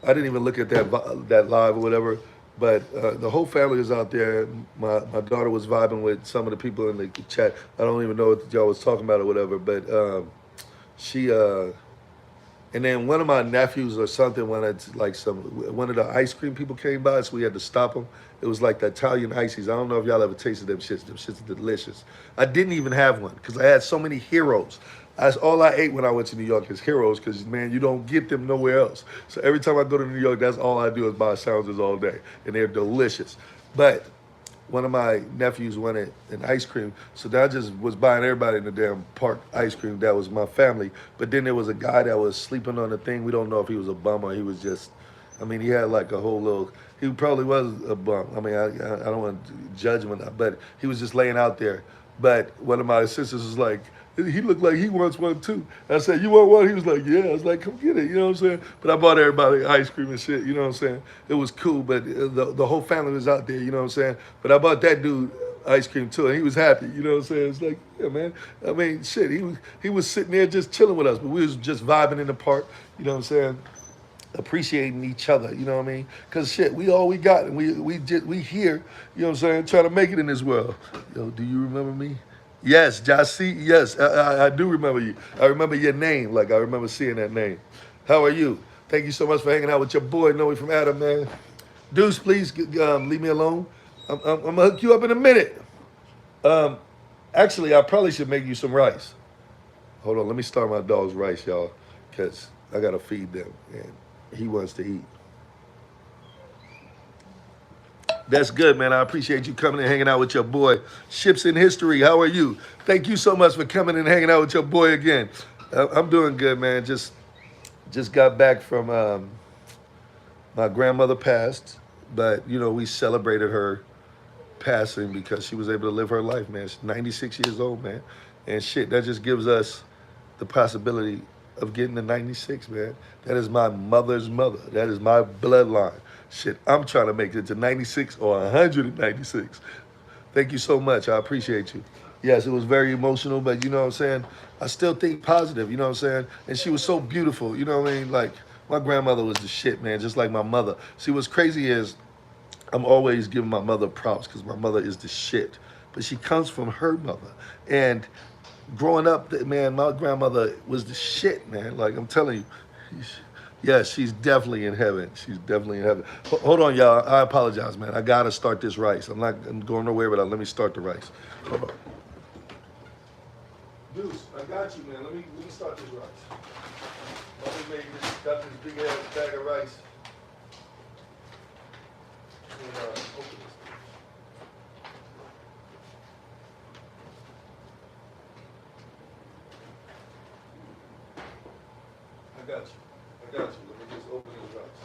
I didn't even look at that live or whatever. But the whole family was out there. My daughter was vibing with some of the people in the chat. I don't even know what y'all was talking about or whatever. But she and then one of my nephews or something wanted one of the ice cream people came by, so we had to stop them. It was like the Italian ices. I don't know if y'all ever tasted them shits. Them shits are delicious. I didn't even have one because I had so many heroes. That's all I ate when I went to New York is heroes because, man, you don't get them nowhere else. So every time I go to New York, that's all I do is buy Sounders all day. And they're delicious. But one of my nephews wanted an ice cream, so I just was buying everybody in the damn park ice cream. That was my family. But then there was a guy that was sleeping on the thing. We don't know if he was a bum or he was just, I mean, he had like a whole little, he probably was a bum. I mean, I don't want to judge him, but he was just laying out there. But one of my sisters was like, he looked like he wants one too. I said, you want one? He was like, yeah. I was like, come get it, you know what I'm saying? But I bought everybody ice cream and shit, you know what I'm saying? It was cool, but the whole family was out there, you know what I'm saying? But I bought that dude ice cream too, and he was happy, you know what I'm saying? It's like, yeah, man. I mean, shit, he was sitting there just chilling with us, but we was just vibing in the park, you know what I'm saying? Appreciating each other, you know what I mean? Because shit, we all we got, and we here, you know what I'm saying, trying to make it in this world. Yo, do you remember me? Yes, Jassy, yes, I do remember you. I remember your name, like I remember seeing that name. How are you? Thank you so much for hanging out with your boy, Noe from Adam, man. Deuce, please leave me alone. I'm going to hook you up in a minute. Actually, I probably should make you some rice. Hold on, let me start my dog's rice, y'all, because I got to feed them, and he wants to eat. That's good, man. I appreciate you coming and hanging out with your boy. Ships in History, how are you? Thank you so much for coming and hanging out with your boy again. I'm doing good, man. Just got back from my grandmother passed, but we celebrated her passing because she was able to live her life, man. She's 96 years old, man. And shit, that just gives us the possibility of getting to 96, man. That is my mother's mother. That is my bloodline. Shit, I'm trying to make it to 96 or 196. Thank you so much. I appreciate you. Yes, it was very emotional, but you know what I'm saying? I still think positive, you know what I'm saying? And she was so beautiful, you know what I mean? Like, my grandmother was the shit, man, just like my mother. See, what's crazy is I'm always giving my mother props because my mother is the shit. But she comes from her mother. And growing up, man, my grandmother was the shit, man. Like, I'm telling you. Yeah, she's definitely in heaven. She's definitely in heaven. Hold on, y'all. I apologize, man. I gotta start this rice. I'm going nowhere without. Let me start the rice. Hold on. Deuce, I got you, man. Let me start this rice. Let me make this. Got this big ass bag of rice. And, open this. I got you. I got you. Let me just open this rice.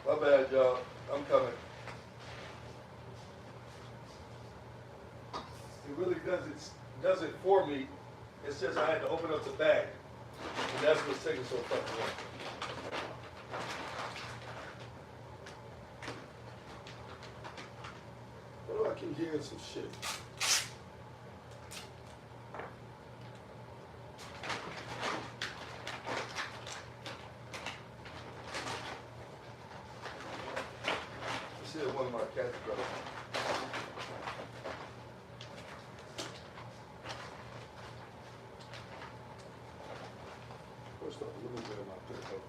My bad, y'all. I'm coming. It really does it for me. It's just I had to open up the bag. And that's what's taking so fucking long. What do I keep hearing some shit? I see one of my cats broke. First off, let me grab my pillow.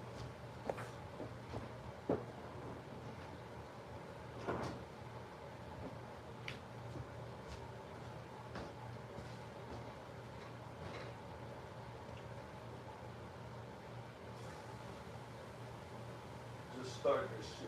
Just start this shit.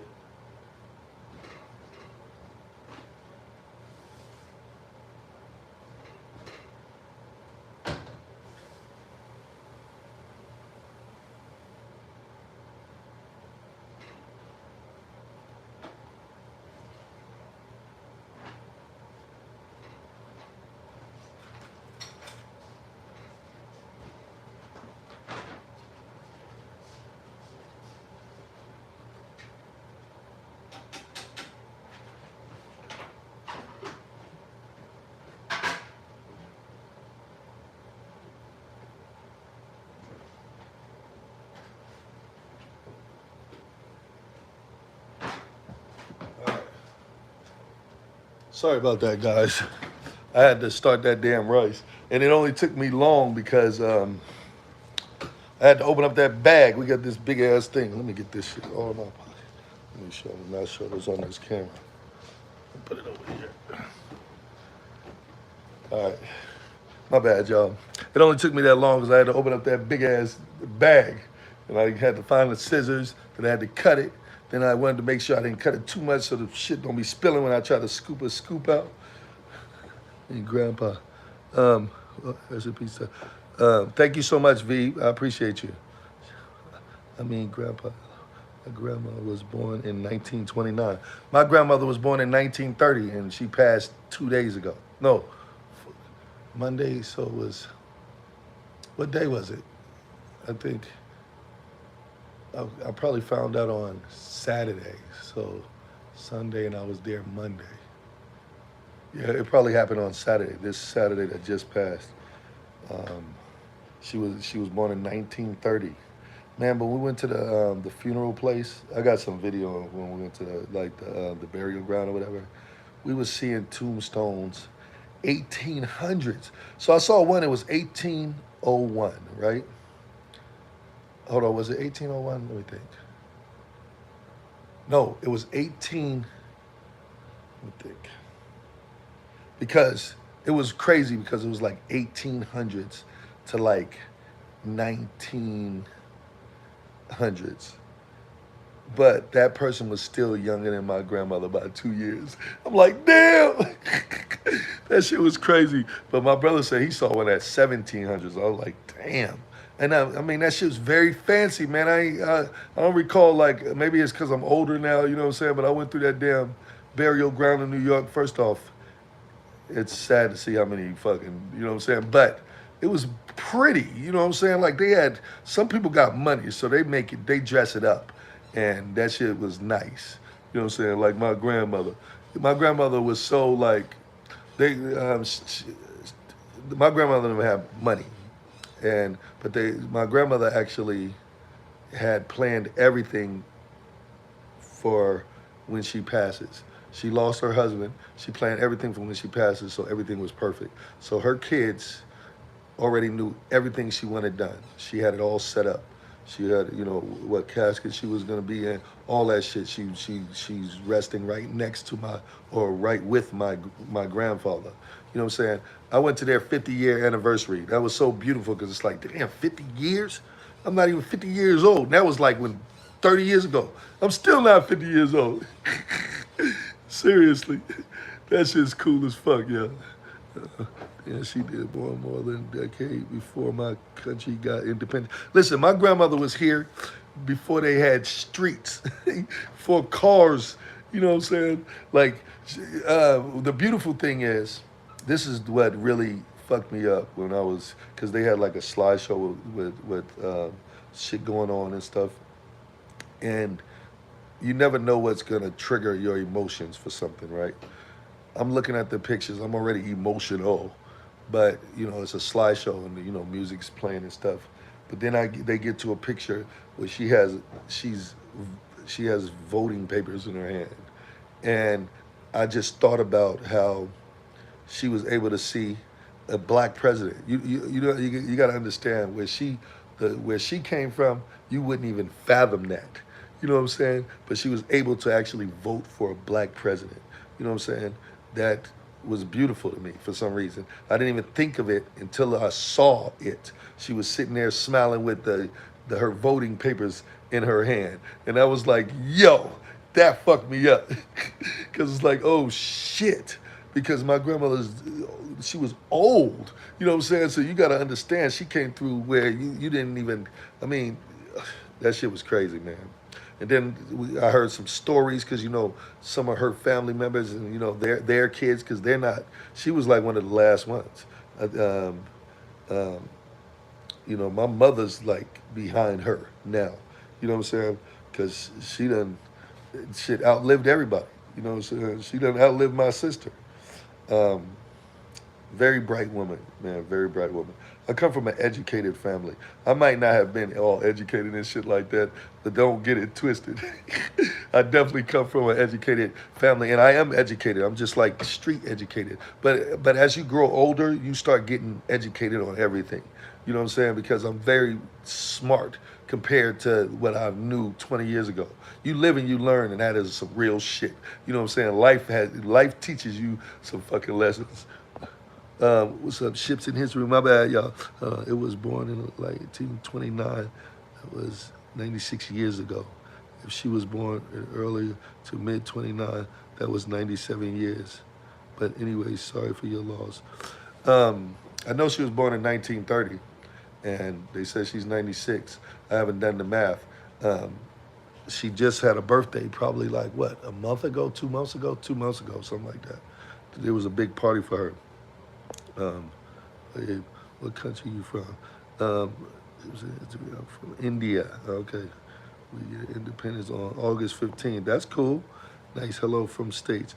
Sorry about that, guys. I had to start that damn rice. And it only took me long because I had to open up that bag. We got this big ass thing. Let me get this shit all in my pocket. Let me show you. Not show this on this camera. Put it over here. All right. My bad, y'all. It only took me that long because I had to open up that big ass bag. And I had to find the scissors. Then I had to cut it. Then I wanted to make sure I didn't cut it too much so the shit don't be spilling when I try to scoop out. And Grandpa, rest in peace. Thank you so much, V. I appreciate you. Grandpa. My grandmother was born in 1929. My grandmother was born in 1930, and she passed 2 days ago. No, Monday. So it was, what day was it? I think I probably found out on Saturday. So Sunday, and I was there Monday. Yeah, it probably happened on Saturday. This Saturday that just passed. Um, she was born in 1930. Man, but we went to the funeral place. I got some video of when we went to the burial ground or whatever. We was seeing tombstones, 1800s. So I saw one. It was 1801, right? Hold on, was it 1801? Let me think. No, it was 18. Let me think. Because it was crazy because it was like 1800s to like 1900s. But that person was still younger than my grandmother by 2 years. I'm like, damn, that shit was crazy. But my brother said he saw one at 1700s. I was like, damn. And I mean, that shit was very fancy, man. I don't recall, like, maybe it's because I'm older now, you know what I'm saying? But I went through that damn burial ground in New York. First off, it's sad to see how many fucking, you know what I'm saying? But it was pretty, you know what I'm saying? Like they had, some people got money, so they dress it up. And that shit was nice. You know what I'm saying? Like my grandmother. My grandmother was so like, they, my grandmother didn't have money. My grandmother actually had planned everything for when she passes. She lost her husband. She planned everything for when she passes, so everything was perfect. So her kids already knew everything she wanted done. She had it all set up. She had, what casket she was gonna be in, all that shit. She's resting right next to or right with my grandfather. You know what I'm saying? I went to their 50-year anniversary. That was so beautiful because it's like, damn, 50 years? I'm not even 50 years old. And that was like when 30 years ago. I'm still not 50 years old. Seriously, that shit's cool as fuck, yo. Yeah, she did born more than a decade before my country got independent. Listen, my grandmother was here before they had streets, for cars. You know what I'm saying? Like, the beautiful thing is, this is what really fucked me up when I was, because they had like a slideshow with shit going on and stuff, and you never know what's gonna trigger your emotions for something, right? I'm looking at the pictures. I'm already emotional, but it's a slideshow and music's playing and stuff. But then they get to a picture where she has voting papers in her hand, and I just thought about how she was able to see a black president. You got to understand where she came from. You wouldn't even fathom that. You know what I'm saying? But she was able to actually vote for a black president. You know what I'm saying? That was beautiful to me for some reason. I didn't even think of it until I saw it. She was sitting there smiling with her voting papers in her hand, and I was like, "Yo, that fucked me up," because it's like, "Oh shit." Because my she was old. You know what I'm saying? So you got to understand, she came through where you didn't even, I mean, that shit was crazy, man. And then I heard some stories because some of her family members and their kids, because they're not. She was like one of the last ones. Uh, Um, um, my mother's like behind her now. You know what I'm saying? Because she done shit outlived everybody. You know what I'm saying? She done outlived my sister. Um, Very bright woman, man. Very bright woman. I come from an educated family. I might not have been all educated and shit like that, but don't get it twisted. I definitely come from an educated family, and I am educated. I'm just like street educated. But as you grow older, you start getting educated on everything. You know what I'm saying? Because I'm very smart compared to what I knew 20 years ago. You live and you learn, and that is some real shit. You know what I'm saying? Life teaches you some fucking lessons. What's up, Ships in History? My bad, y'all. It was born in like 1829. That was 96 years ago. If she was born earlier to mid 29, that was 97 years. But anyway, sorry for your loss. I know she was born in 1930, and they said she's 96. I haven't done the math. Um, she just had a birthday, probably like what, a month ago, 2 months ago, 2 months ago, something like that. It was a big party for her. Um, eh, what country you from? Um, I'm from India. Okay, we get independence on August 15th. That's cool. Nice hello from States.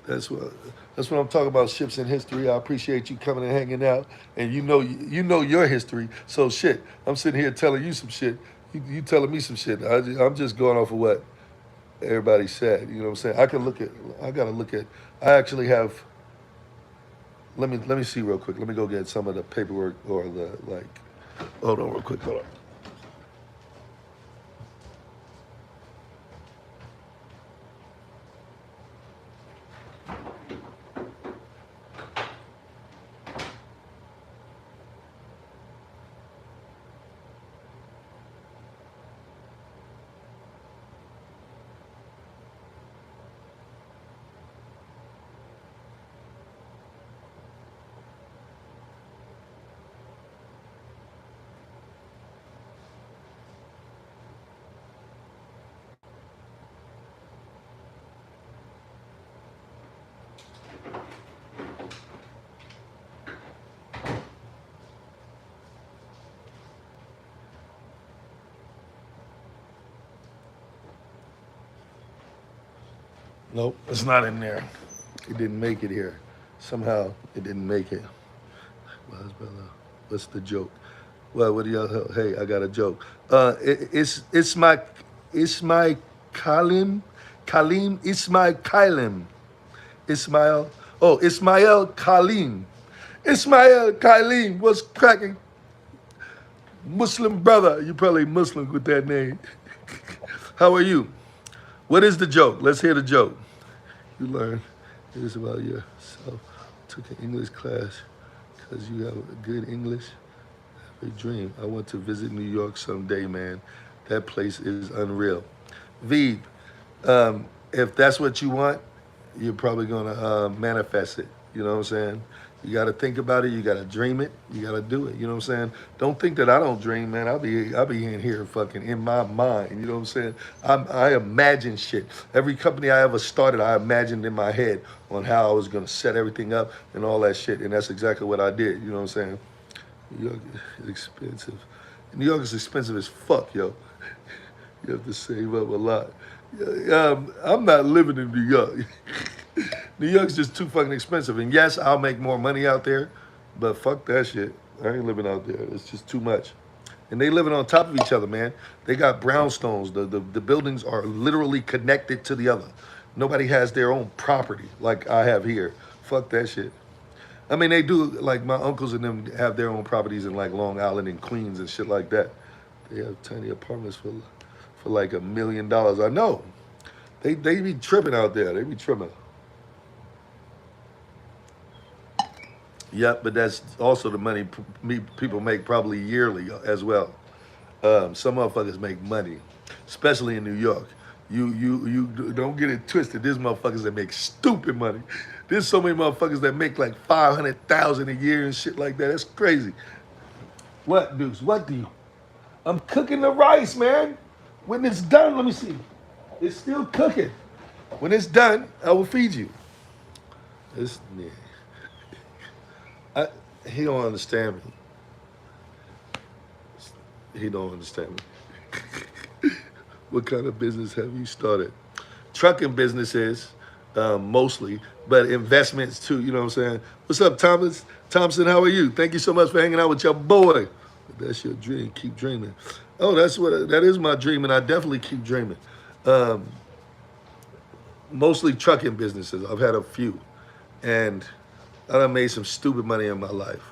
That's what that's what I'm talking about. Ships in history. I appreciate you coming and hanging out, and you know your history. So shit, I'm sitting here telling you some shit. You telling me some shit. I'm just going off of what everybody said. You know what I'm saying? I can look at. I gotta look at. I actually have. Let me see real quick. Let me go get some of the paperwork or the like. Hold on, real quick. Hold on. Nope, it's not in there. It didn't make it here. Somehow it didn't make it. What's the joke? Well, what do y'all? Hey, I got a joke. It's my Kalim Ismail. Oh, Ismail Kalim. Ismail Kalim. What's cracking? Muslim brother. You probably Muslim with that name. How are you? What is the joke? Let's hear the joke. You learn this about yourself. Took an English class because you have a good English. A dream. I want to visit New York someday, man. That place is unreal. V, if that's what you want, you're probably gonna manifest it. You know what I'm saying? You gotta think about it. You gotta dream it. You gotta do it. You know what I'm saying? Don't think that I don't dream, man. I'll be in here fucking in my mind. You know what I'm saying? I imagine shit. Every company I ever started, I imagined in my head on how I was gonna set everything up and all that shit. And that's exactly what I did. You know what I'm saying? New York is expensive. New York is expensive as fuck, yo. You have to save up a lot. I'm not living in New York. New York's just too fucking expensive. And yes, I'll make more money out there, but fuck that shit. I ain't living out there. It's just too much. And they living on top of each other, man. They got brownstones. The buildings are literally connected to the other. Nobody has their own property like I have here. Fuck that shit. I mean, they do, like my uncles and them have their own properties in like Long Island and Queens and shit like that. They have tiny apartments for like $1 million. I know. They be tripping out there. They be tripping. Yep, but that's also the money people make probably yearly as well. Some motherfuckers make money, especially in New York. You don't get it twisted. There's motherfuckers that make stupid money. There's so many motherfuckers that make like 500,000 a year and shit like that. That's crazy. What, Deuce? What do you? I'm cooking the rice, man. When it's done, let me see. It's still cooking. When it's done, I will feed you. It's, yeah. I, he don't understand me. He don't understand me. What kind of business have you started? Trucking businesses, mostly, but investments too. You know what I'm saying? What's up, Thomas? Thompson, how are you? Thank you so much for hanging out with your boy. That's your dream. Keep dreaming. Oh, that is my dream, and I definitely keep dreaming. Um, Mostly trucking businesses. I've had a few, and I done made some stupid money in my life.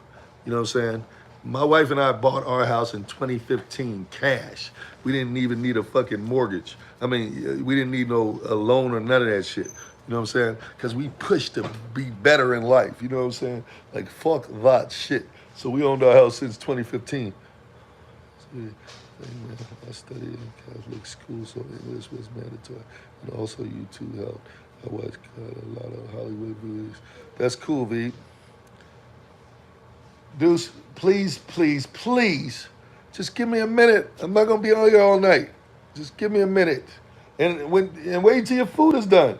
You know what I'm saying? My wife and I bought our house in 2015 cash. We didn't even need a fucking mortgage. I mean, we didn't need no a loan or none of that shit. You know what I'm saying? Because we pushed to be better in life. You know what I'm saying? Like, fuck that shit. So we owned our house since 2015. I studied in Catholic school, so English was mandatory. And also YouTube helped. I watched a lot of Hollywood movies. That's cool, V. Deuce, please, please, please, just give me a minute. I'm not gonna be on here all night. Just give me a minute. And wait till your food is done.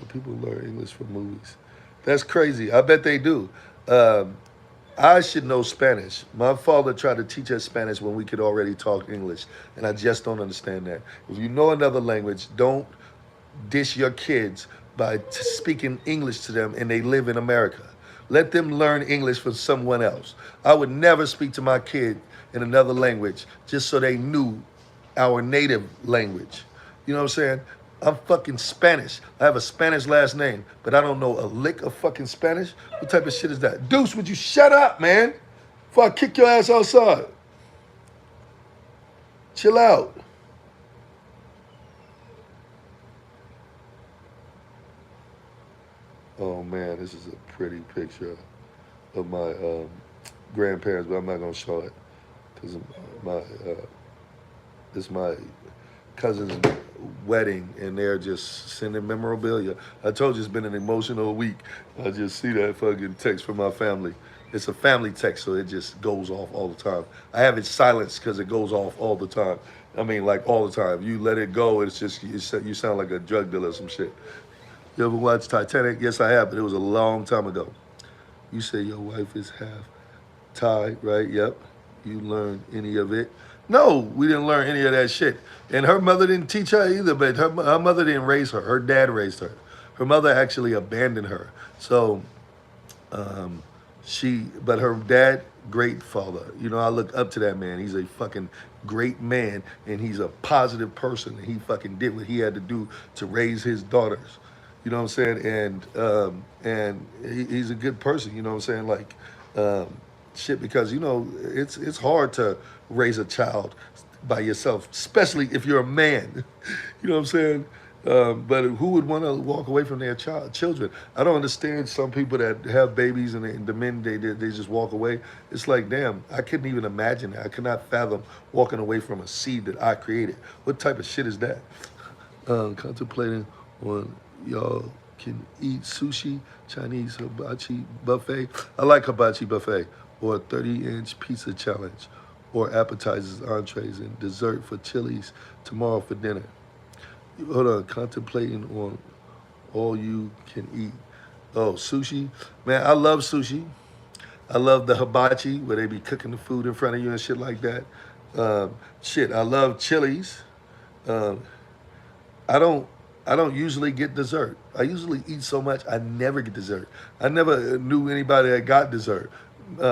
People learn English from movies. That's crazy. I bet they do. Um, I should know Spanish. My father tried to teach us Spanish when we could already talk English, and I just don't understand that. If you know another language, don't dish your kids by speaking English to them and they live in America. Let them learn English from someone else. I would never speak to my kid in another language just so they knew our native language. You know what I'm saying? I'm fucking Spanish. I have a Spanish last name, but I don't know a lick of fucking Spanish. What type of shit is that? Deuce, would you shut up, man? Before I kick your ass outside. Chill out. Oh man, this is a pretty picture of my grandparents, but I'm not gonna show it because my it's my cousin's wedding, and they're just sending memorabilia. I told you it's been an emotional week. I just see that fucking text from my family. It's a family text, so it just goes off all the time. I have it silenced because it goes off all the time. I mean, like all the time. You let it go, it's just you sound like a drug dealer or some shit. You ever watched Titanic? Yes, I have, but it was a long time ago. You say your wife is half Thai, right? Yep. You learned any of it? No, we didn't learn any of that shit. And her mother didn't teach her either, but her mother didn't raise her. Her dad raised her. Her mother actually abandoned her. So um, but her dad, great father. You know, I look up to that man. He's a fucking great man, and he's a positive person. And he fucking did what he had to do to raise his daughters. You know what I'm saying? And he's a good person. You know what I'm saying? Like um, shit, because you know it's hard to raise a child by yourself, especially if you're a man. You know what I'm saying? But who would want to walk away from their children? I don't understand some people that have babies and the men they just walk away. It's like, damn, I couldn't even imagine that. I could not fathom walking away from a seed that I created. What type of shit is that? Contemplating on y'all can eat sushi, Chinese hibachi buffet. I like hibachi buffet or 30-inch pizza challenge or appetizers, entrees, and dessert for Chili's tomorrow for dinner. Hold on, contemplating on all you can eat. Oh, sushi. Man, I love sushi. I love the hibachi where they be cooking the food in front of you and shit like that. Shit, I love Chili's. Um, I don't I don't usually get dessert. I usually eat so much I never get dessert. I never knew anybody that got dessert.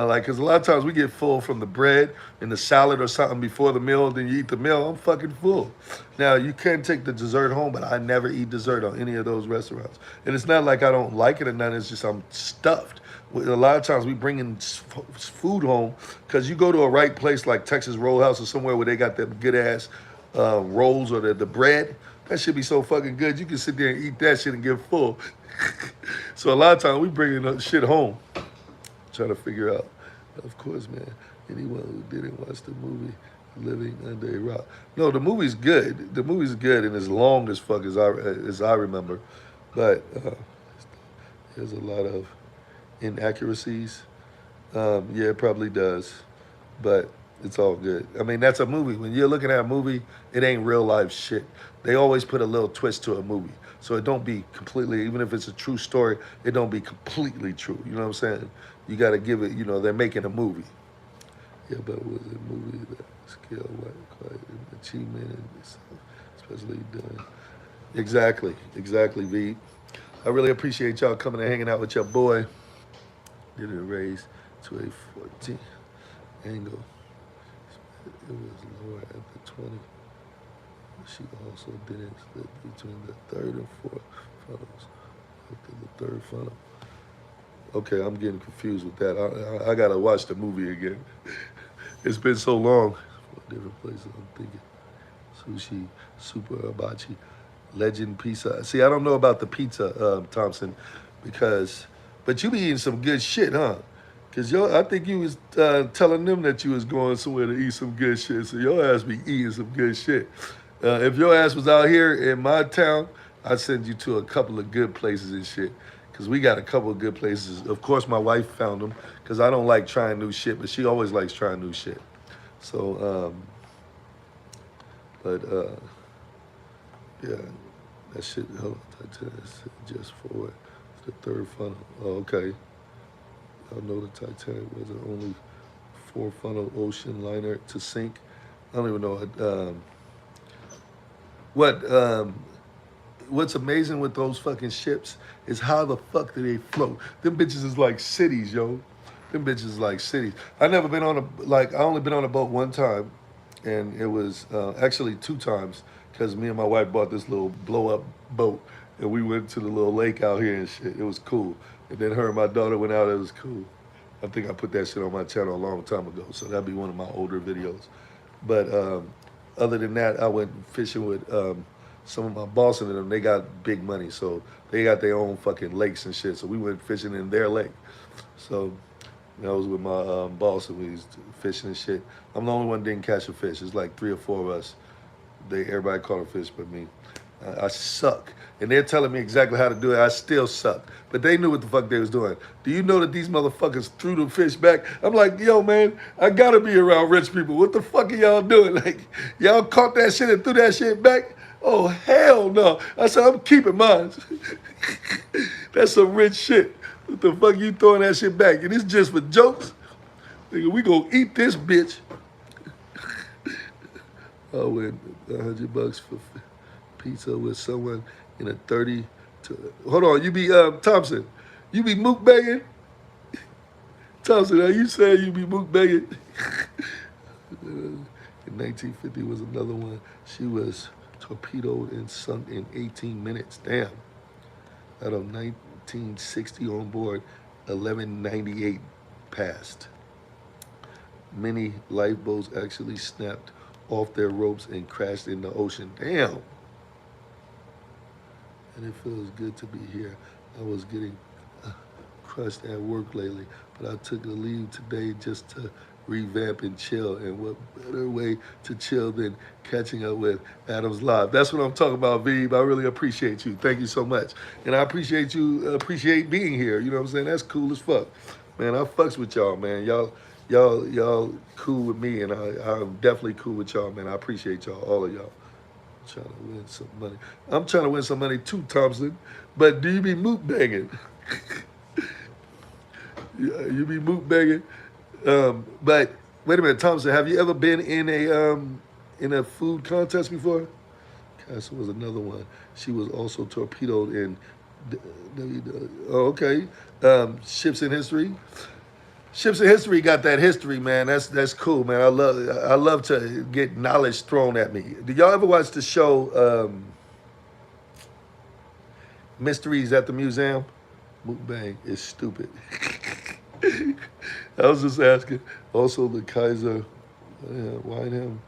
Like, cause a lot of times we get full from the bread and the salad or something before the meal. Then you eat the meal. I'm fucking full. Now you can take the dessert home, but I never eat dessert on any of those restaurants. And it's not like I don't like it or nothing. It's just I'm stuffed. A lot of times we bring in food home because you go to a right place like Texas Roadhouse or somewhere where they got that good ass rolls or the bread. That should be so fucking good. You can sit there and eat that shit and get full. So a lot of times we bring in shit home, trying to figure out. Of course, man. Anyone who didn't watch the movie Living Under a Rock. No, the movie's good. The movie's good and as long as fuck as I remember, but there's a lot of inaccuracies. Yeah, it probably does, but it's all good. I mean, that's a movie. When you're looking at a movie, it ain't real life shit. They always put a little twist to a movie, so it don't be completely. Even if it's a true story, it don't be completely true. You know what I'm saying? You got to give it. You know, they're making a movie. Yeah, but it was a movie that scale what quite an achievement in itself, especially done. Exactly, V. I really appreciate y'all coming and hanging out with your boy. Did it raise to a 14 angle. It was lower at the 20. She also didn't split between the third and fourth funnels. After the third funnel. Okay, I'm getting confused with that. I gotta watch the movie again. It's been so long. Different places. I'm thinking sushi, super hibachi, legend pizza. See, I don't know about the pizza, Thompson, because, but you be eating some good shit, huh? Cause I think you was telling them that you was going somewhere to eat some good shit. So your ass be eating some good shit. If your ass was out here in my town, I'd send you to a couple of good places and shit. Cause we got a couple of good places. Of course, my wife found them. Cause I don't like trying new shit, but she always likes trying new shit. So But yeah, that shit. Hold on, Titanic just forward. The third funnel. Oh, okay. I know the Titanic was the only four-funnel ocean liner to sink. I don't even know what what's amazing with those fucking ships is how the fuck do they float? Them bitches is like cities, yo. Them bitches is like cities. I never been on a like I only been on a boat one time, and it was actually two times because me and my wife bought this little blow up boat, and we went to the little lake out here and shit. It was cool. And then her and my daughter went out. It was cool. I think I put that shit on my channel a long time ago, so that'd be one of my older videos. But other than that, I went fishing with some of my boss and them. They got big money, so they got their own fucking lakes and shit. So we went fishing in their lake. So I was with my boss and we was fishing and shit. I'm the only one that didn't catch a fish. It's like 3 or 4 of us. Everybody caught a fish but me. I suck. And they're telling me exactly how to do it. I still suck. But they knew what the fuck they was doing. Do you know that these motherfuckers threw the fish back? I'm like, yo, man, I gotta be around rich people. What the fuck are y'all doing? Like, y'all caught that shit and threw that shit back? Oh, hell no. I said, I'm keeping mine. That's some rich shit. What the fuck you throwing that shit back? And it's just for jokes? Nigga, we gonna eat this bitch. I win $100 for pizza with someone in a 30 to, hold on, you be Thompson, you be mukbanging? Thompson, are you saying you be mukbanging? In 1950 was another one. She was torpedoed and sunk in 18 minutes. Damn. Out of 1960 on board, 1198 passed. Many lifeboats actually snapped off their ropes and crashed in the ocean. Damn. And it feels good to be here. I was getting crushed at work lately, but I took a leave today just to revamp and chill. And what better way to chill than catching up with Adams Live? That's what I'm talking about, Veeb. I really appreciate you. Thank you so much. And I appreciate you, appreciate being here. You know what I'm saying? That's cool as fuck. Man, I fucks with y'all, man. Y'all cool with me, and I'm definitely cool with y'all, man. I appreciate y'all, all of y'all. Trying to win some money. I'm trying to win some money too, Thompson. But do you be mukbanging? You be mukbanging? But wait a minute, Thompson. Have you ever been in a food contest before? Castle was another one. She was also torpedoed in. Oh, okay. Ships in history. Ships in history got that history, man. That's cool, man. I love to get knowledge thrown at me. Did y'all ever watch the show Mysteries at the Museum? Mukbang is stupid. I was just asking. Also, the Kaiser Wilhelm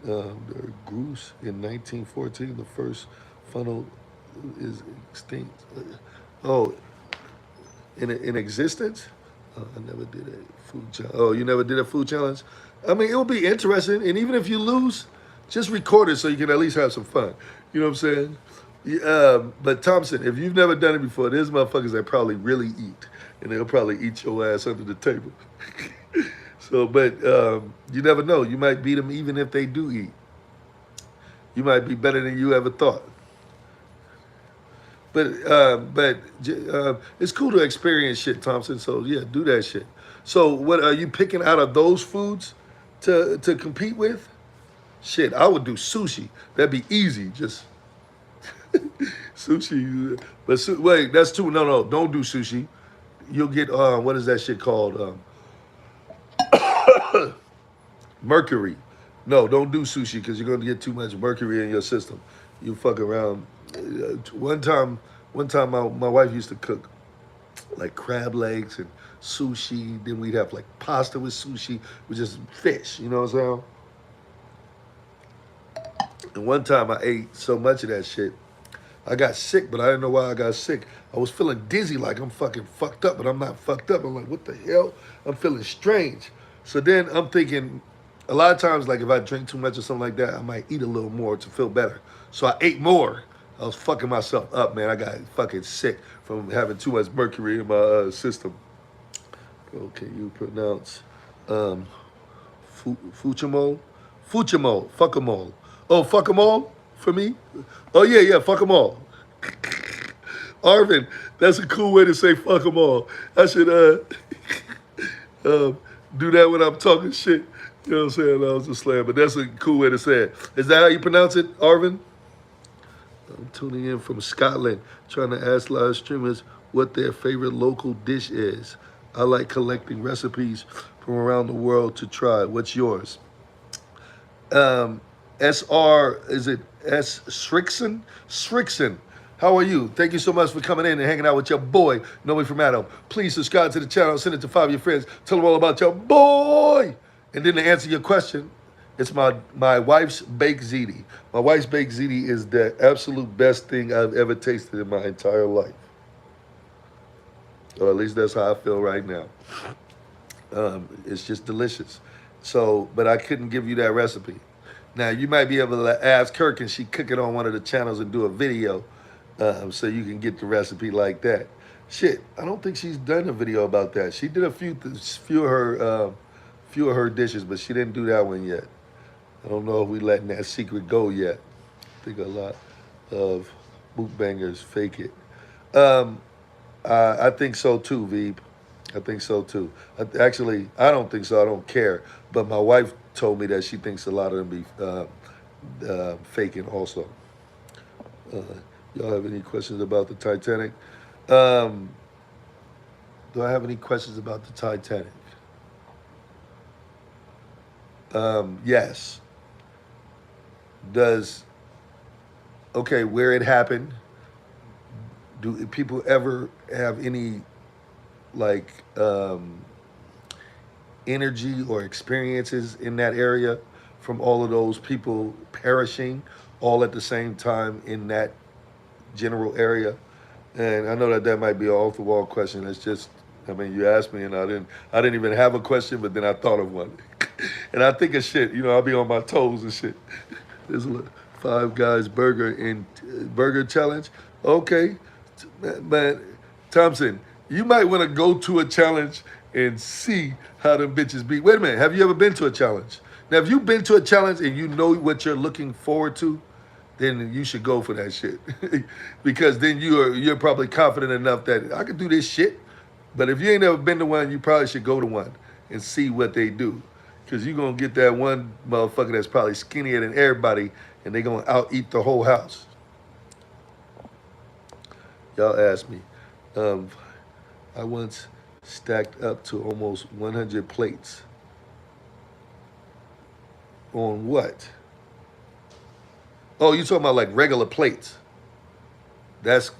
Groos in 1914, the first funnel is extinct. Oh, in existence? I never did a food challenge. Oh, you never did a food challenge? I mean, it will be interesting. And even if you lose, just record it so you can at least have some fun. You know what I'm saying? But Thompson, if you've never done it before, there's motherfuckers that probably really eat. And they'll probably eat your ass under the table. So, but you never know. You might beat them even if they do eat. You might be better than you ever thought. But it's cool to experience shit, Thompson. So yeah, do that shit. So what are you picking out of those foods to compete with? Shit, I would do sushi. That'd be easy. Just sushi. But wait, that's too. No, don't do sushi. You'll get what is that shit called? Mercury. No, don't do sushi because you're gonna get too much mercury in your system. You fuck around. One time, my wife used to cook like crab legs and sushi. Then we'd have like pasta with sushi with just fish. You know what I'm saying? And one time I ate so much of that shit, I got sick, but I didn't know why I got sick. I was feeling dizzy, like I'm fucking fucked up, but I'm not fucked up. I'm like, what the hell? I'm feeling strange. So then I'm thinking, a lot of times, like if I drink too much or something like that, I might eat a little more to feel better. So I ate more. I was fucking myself up, man. I got fucking sick from having too much mercury in my system. Okay, you pronounce Fuchimo? Fuchimo, fuckamo. Oh, fuck them all for me? Oh, yeah, yeah, fuck them all. Arvin, that's a cool way to say fuck them all. I should um, do that when I'm talking shit. You know what I'm saying? I was just slaying, but that's a cool way to say it. Is that how you pronounce it, Arvin? I'm tuning in from Scotland, trying to ask live streamers what their favorite local dish is. I like collecting recipes from around the world to try. What's yours? SR, is it S. Srixon? Srixon. How are you? Thank you so much for coming in and hanging out with your boy, Noe from Adam. Please subscribe to the channel, send it to 5 of your friends, tell them all about your boy. And then to answer your question, it's my wife's baked ziti. My wife's baked ziti is the absolute best thing I've ever tasted in my entire life. Or at least that's how I feel right now. It's just delicious. So, but I couldn't give you that recipe. Now, you might be able to ask her, can she cook it on one of the channels and do a video so you can get the recipe like that. Shit, I don't think she's done a video about that. She did a few of her dishes, but she didn't do that one yet. I don't know if we letting that secret go yet. I think a lot of mukbangers fake it. I think so too, Veeb. I think so too. Actually, I don't think so. I don't care. But my wife told me that she thinks a lot of them be faking also. Y'all have any questions about the Titanic? Do I have any questions about the Titanic? Yes. Okay, where it happened, do people ever have any like energy or experiences in that area from all of those people perishing all at the same time in that general area? And I know that might be an off the wall question. It's just, I mean, you asked me and I didn't even have a question, but then I thought of one. And I think of shit, you know, I'll be on my toes and shit. There's a Five Guys burger challenge. Okay, man, Thompson, you might want to go to a challenge and see how them bitches be. Wait a minute, have you ever been to a challenge? Now, if you've been to a challenge and you know what you're looking forward to, then you should go for that shit. Because then you're probably confident enough that I can do this shit. But if you ain't ever been to one, you probably should go to one and see what they do. Because you're going to get that one motherfucker that's probably skinnier than everybody, and they're going to out-eat the whole house. Y'all asked me. I once stacked up to almost 100 plates. On what? Oh, you talking about like regular plates? That's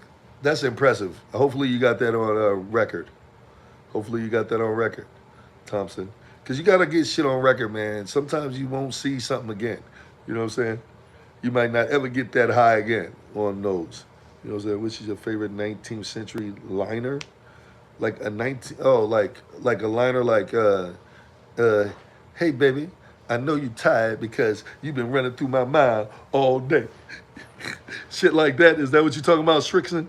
impressive. Hopefully you got that on record. Hopefully you got that on record, Thompson. Because you got to get shit on record, man. Sometimes you won't see something again. You know what I'm saying? You might not ever get that high again on those. You know what I'm saying? Which is your favorite 19th century liner? Like a like a liner like, hey, baby, I know you tired because you've been running through my mind all day. Shit like that. Is that what you're talking about, Strixon?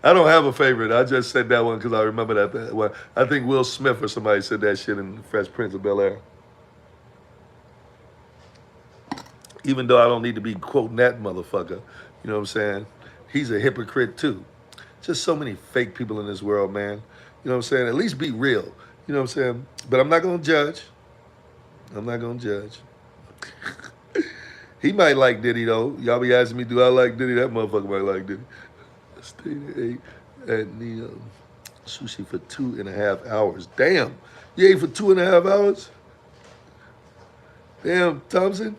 I don't have a favorite. I just said that one because I remember that one. I think Will Smith or somebody said that shit in Fresh Prince of Bel-Air. Even though I don't need to be quoting that motherfucker. You know what I'm saying? He's a hypocrite too. Just so many fake people in this world, man. You know what I'm saying? At least be real. You know what I'm saying? But I'm not going to judge. I'm not going to judge. He might like Diddy, though. Y'all be asking me, do I like Diddy? That motherfucker might like Diddy. I stayed and ate at the sushi for 2.5 hours. Damn. You ate for 2.5 hours? Damn, Thompson.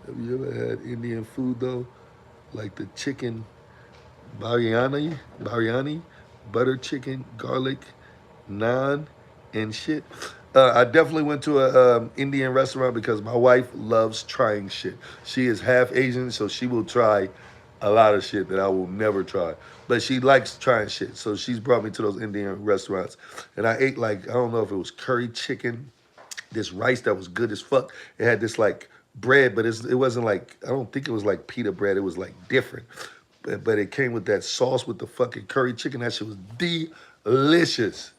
Have you ever had Indian food, though? Like the chicken biryani, butter chicken, garlic, naan, and shit. I definitely went to a Indian restaurant because my wife loves trying shit. She is half Asian, so she will try a lot of shit that I will never try. But she likes trying shit, so she's brought me to those Indian restaurants. And I ate like, I don't know if it was curry chicken, this rice that was good as fuck. It had this like bread, but it wasn't like, I don't think it was like pita bread. It was like different. But it came with that sauce with the fucking curry chicken. That shit was delicious.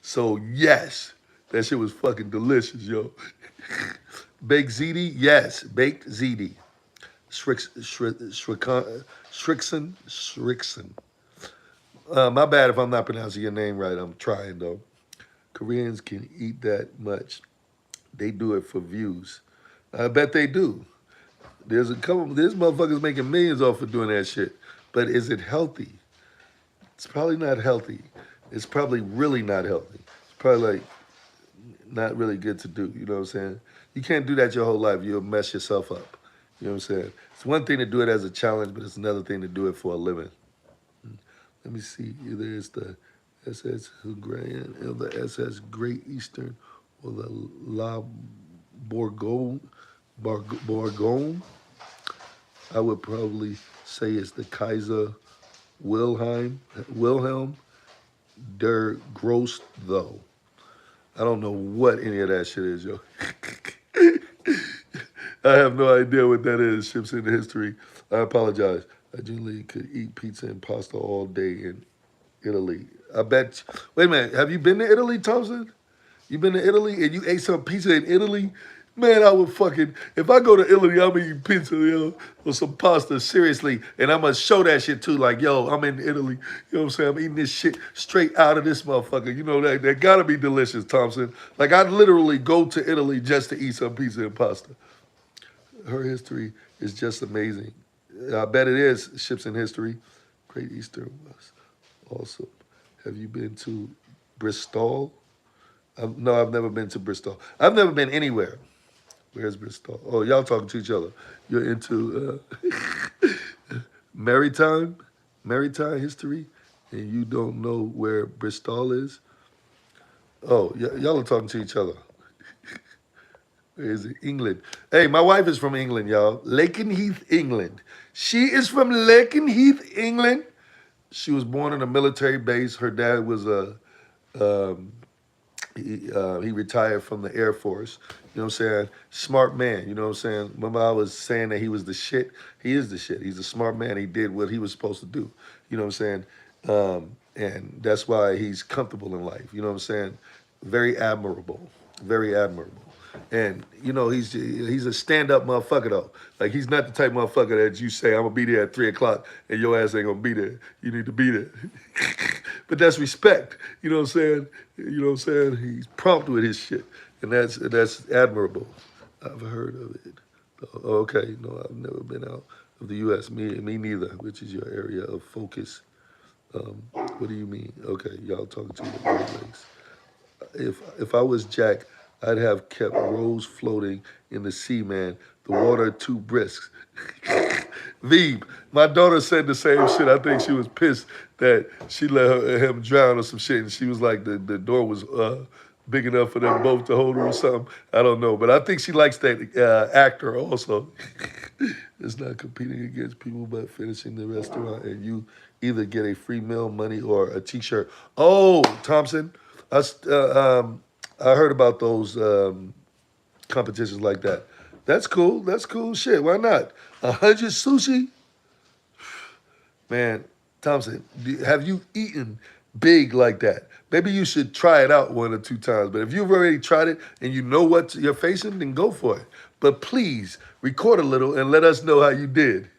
So yes, That shit was fucking delicious, yo. Baked ziti, yes, baked ziti. Shrixon. My bad if I'm not pronouncing your name right. I'm trying though. Koreans can eat that much. They do it for views. I bet they do. There's motherfuckers making millions off of doing that shit. But is it healthy? It's probably not healthy. It's probably really not healthy. It's probably like not really good to do. You know what I'm saying? You can't do that your whole life. You'll mess yourself up. You know what I'm saying? It's one thing to do it as a challenge, but it's another thing to do it for a living. Let me see. Either it's the SS Grand, or the SS Great Eastern, or the La Bourgogne. Bourgogne. I would probably say it's the Kaiser Wilhelm der Gross, though. I don't know what any of that shit is, yo. I have no idea what that is. Ships in history. I apologize. I generally could eat pizza and pasta all day in Italy. I bet. Wait a minute. Have you been to Italy, Thompson? You been to Italy and you ate some pizza in Italy? Man, I would fucking, if I go to Italy, I'm eating pizza, yo, or some pasta, seriously. And I'm going to show that shit too, like, yo, I'm in Italy. You know what I'm saying? I'm eating this shit straight out of this motherfucker. You know, that got to be delicious, Thompson. Like, I'd literally go to Italy just to eat some pizza and pasta. Her history is just amazing. I bet it is. Ships in history. Great Eastern was awesome. Have you been to Bristol? No, I've never been to Bristol. I've never been anywhere. Where's Bristol? Oh, y'all talking to each other. You're into maritime history, and you don't know where Bristol is? Oh, y'all are talking to each other. Where is it? England. Hey, my wife is from England, y'all. Lakenheath, England. She is from Lakenheath, England. She was born in a military base. Her dad was um, he retired from the Air Force. You know what I'm saying? Smart man. You know what I'm saying? Remember I was saying that he was the shit? He is the shit. He's a smart man. He did what he was supposed to do. You know what I'm saying? And that's why he's comfortable in life. You know what I'm saying? Very admirable. Very admirable. And you know he's a stand-up motherfucker though. Like he's not the type of motherfucker that you say I'm gonna be there at 3 o'clock and your ass ain't gonna be there. You need to be there. But that's respect. You know what I'm saying? You know what I'm saying? He's prompt with his shit, and that's admirable. I've heard of it. Oh, okay, no, I've never been out of the U.S. Me neither. Which is your area of focus? What do you mean? Okay, y'all talking to the Great Lakes. If I was Jack, I'd have kept Rose floating in the sea, man. The water too brisk. Veeb, my daughter said the same shit. I think she was pissed that she let him drown or some shit, and she was like, the door was big enough for them both to hold her or something. I don't know, but I think she likes that actor also. It's not competing against people, but finishing the restaurant, and you either get a free meal, money, or a T-shirt. Oh, Thompson, I heard about those competitions like that. That's cool. That's cool shit. Why not? 100 sushi? Man, Thompson, have you eaten big like that? Maybe you should try it out 1 or 2 times. But if you've already tried it and you know what you're facing, then go for it. But please record a little and let us know how you did.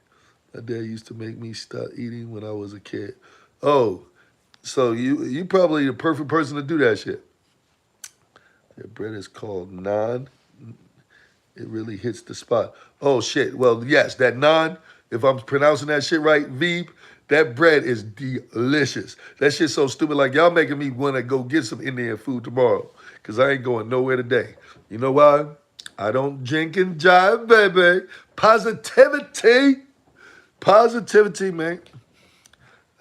My dad used to make me stop eating when I was a kid. Oh, so you probably the perfect person to do that shit. Their bread is called naan. It really hits the spot. Oh shit. Well, yes, that naan. If I'm pronouncing that shit right, Veeb, that bread is delicious. That shit's so stupid. Like y'all making me want to go get some Indian food tomorrow, cause I ain't going nowhere today. You know why? I don't drink and jive, baby. Positivity, positivity, man.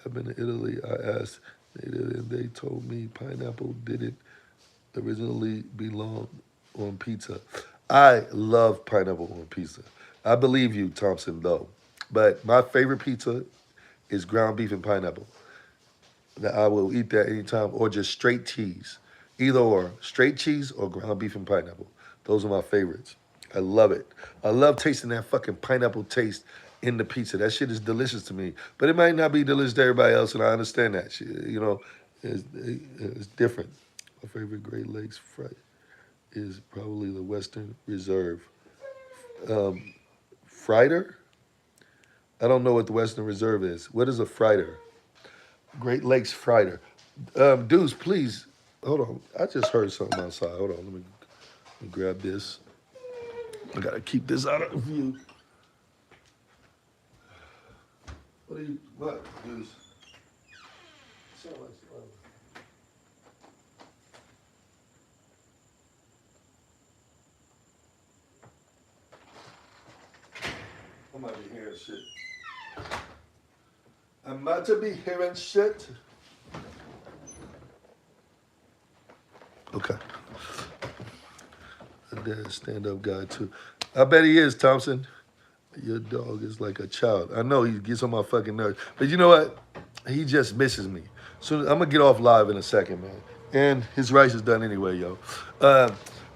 I've been to Italy. I asked, and they told me pineapple didn't originally belong on pizza. I love pineapple on pizza. I believe you, Thompson, though. But my favorite pizza is ground beef and pineapple. I will eat that anytime, or just straight cheese. Either or, straight cheese or ground beef and pineapple. Those are my favorites. I love it. I love tasting that fucking pineapple taste in the pizza. That shit is delicious to me. But it might not be delicious to everybody else, and I understand that. Shit, you know, it's different. My favorite Great Lakes fry. is probably the Western Reserve. Freighter? I don't know what the Western Reserve is. What is a freighter? Great Lakes Freighter. Deuce, please. Hold on. I just heard something outside. Hold on. Let me grab this. I gotta keep this out of view. What, Deuce? I might be hearing shit. I'm about to be hearing shit. Okay. A dead stand-up guy too. I bet he is, Thompson. Your dog is like a child. I know he gets on my fucking nerves. But you know what? He just misses me. So I'm gonna get off live in a second, man. And his rice is done anyway, yo.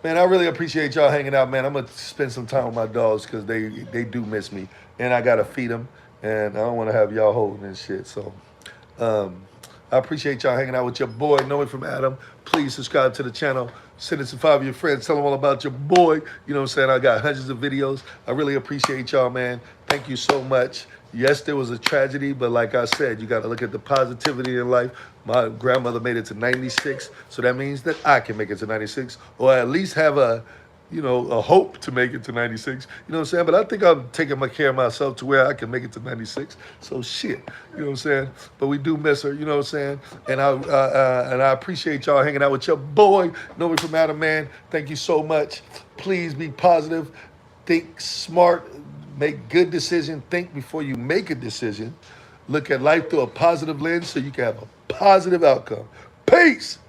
Man, I really appreciate y'all hanging out, man. I'm gonna spend some time with my dogs because they do miss me. And I gotta feed them. And I don't wanna have y'all holding and shit. So I appreciate y'all hanging out with your boy, Know It From Adam. Please subscribe to the channel. Send it to 5 of your friends. Tell them all about your boy. You know what I'm saying? I got hundreds of videos. I really appreciate y'all, man. Thank you so much. Yes, there was a tragedy, but like I said, you got to look at the positivity in life. My grandmother made it to 96, so that means that I can make it to 96, or at least have a hope to make it to 96. You know what I'm saying? But I think I'm taking my care of myself to where I can make it to 96. So shit, you know what I'm saying? But we do miss her, you know what I'm saying? And I appreciate y'all hanging out with your boy, Know It From Adam, man. Thank you so much. Please be positive, think smart, make good decisions, think before you make a decision. Look at life through a positive lens so you can have a positive outcome. Peace.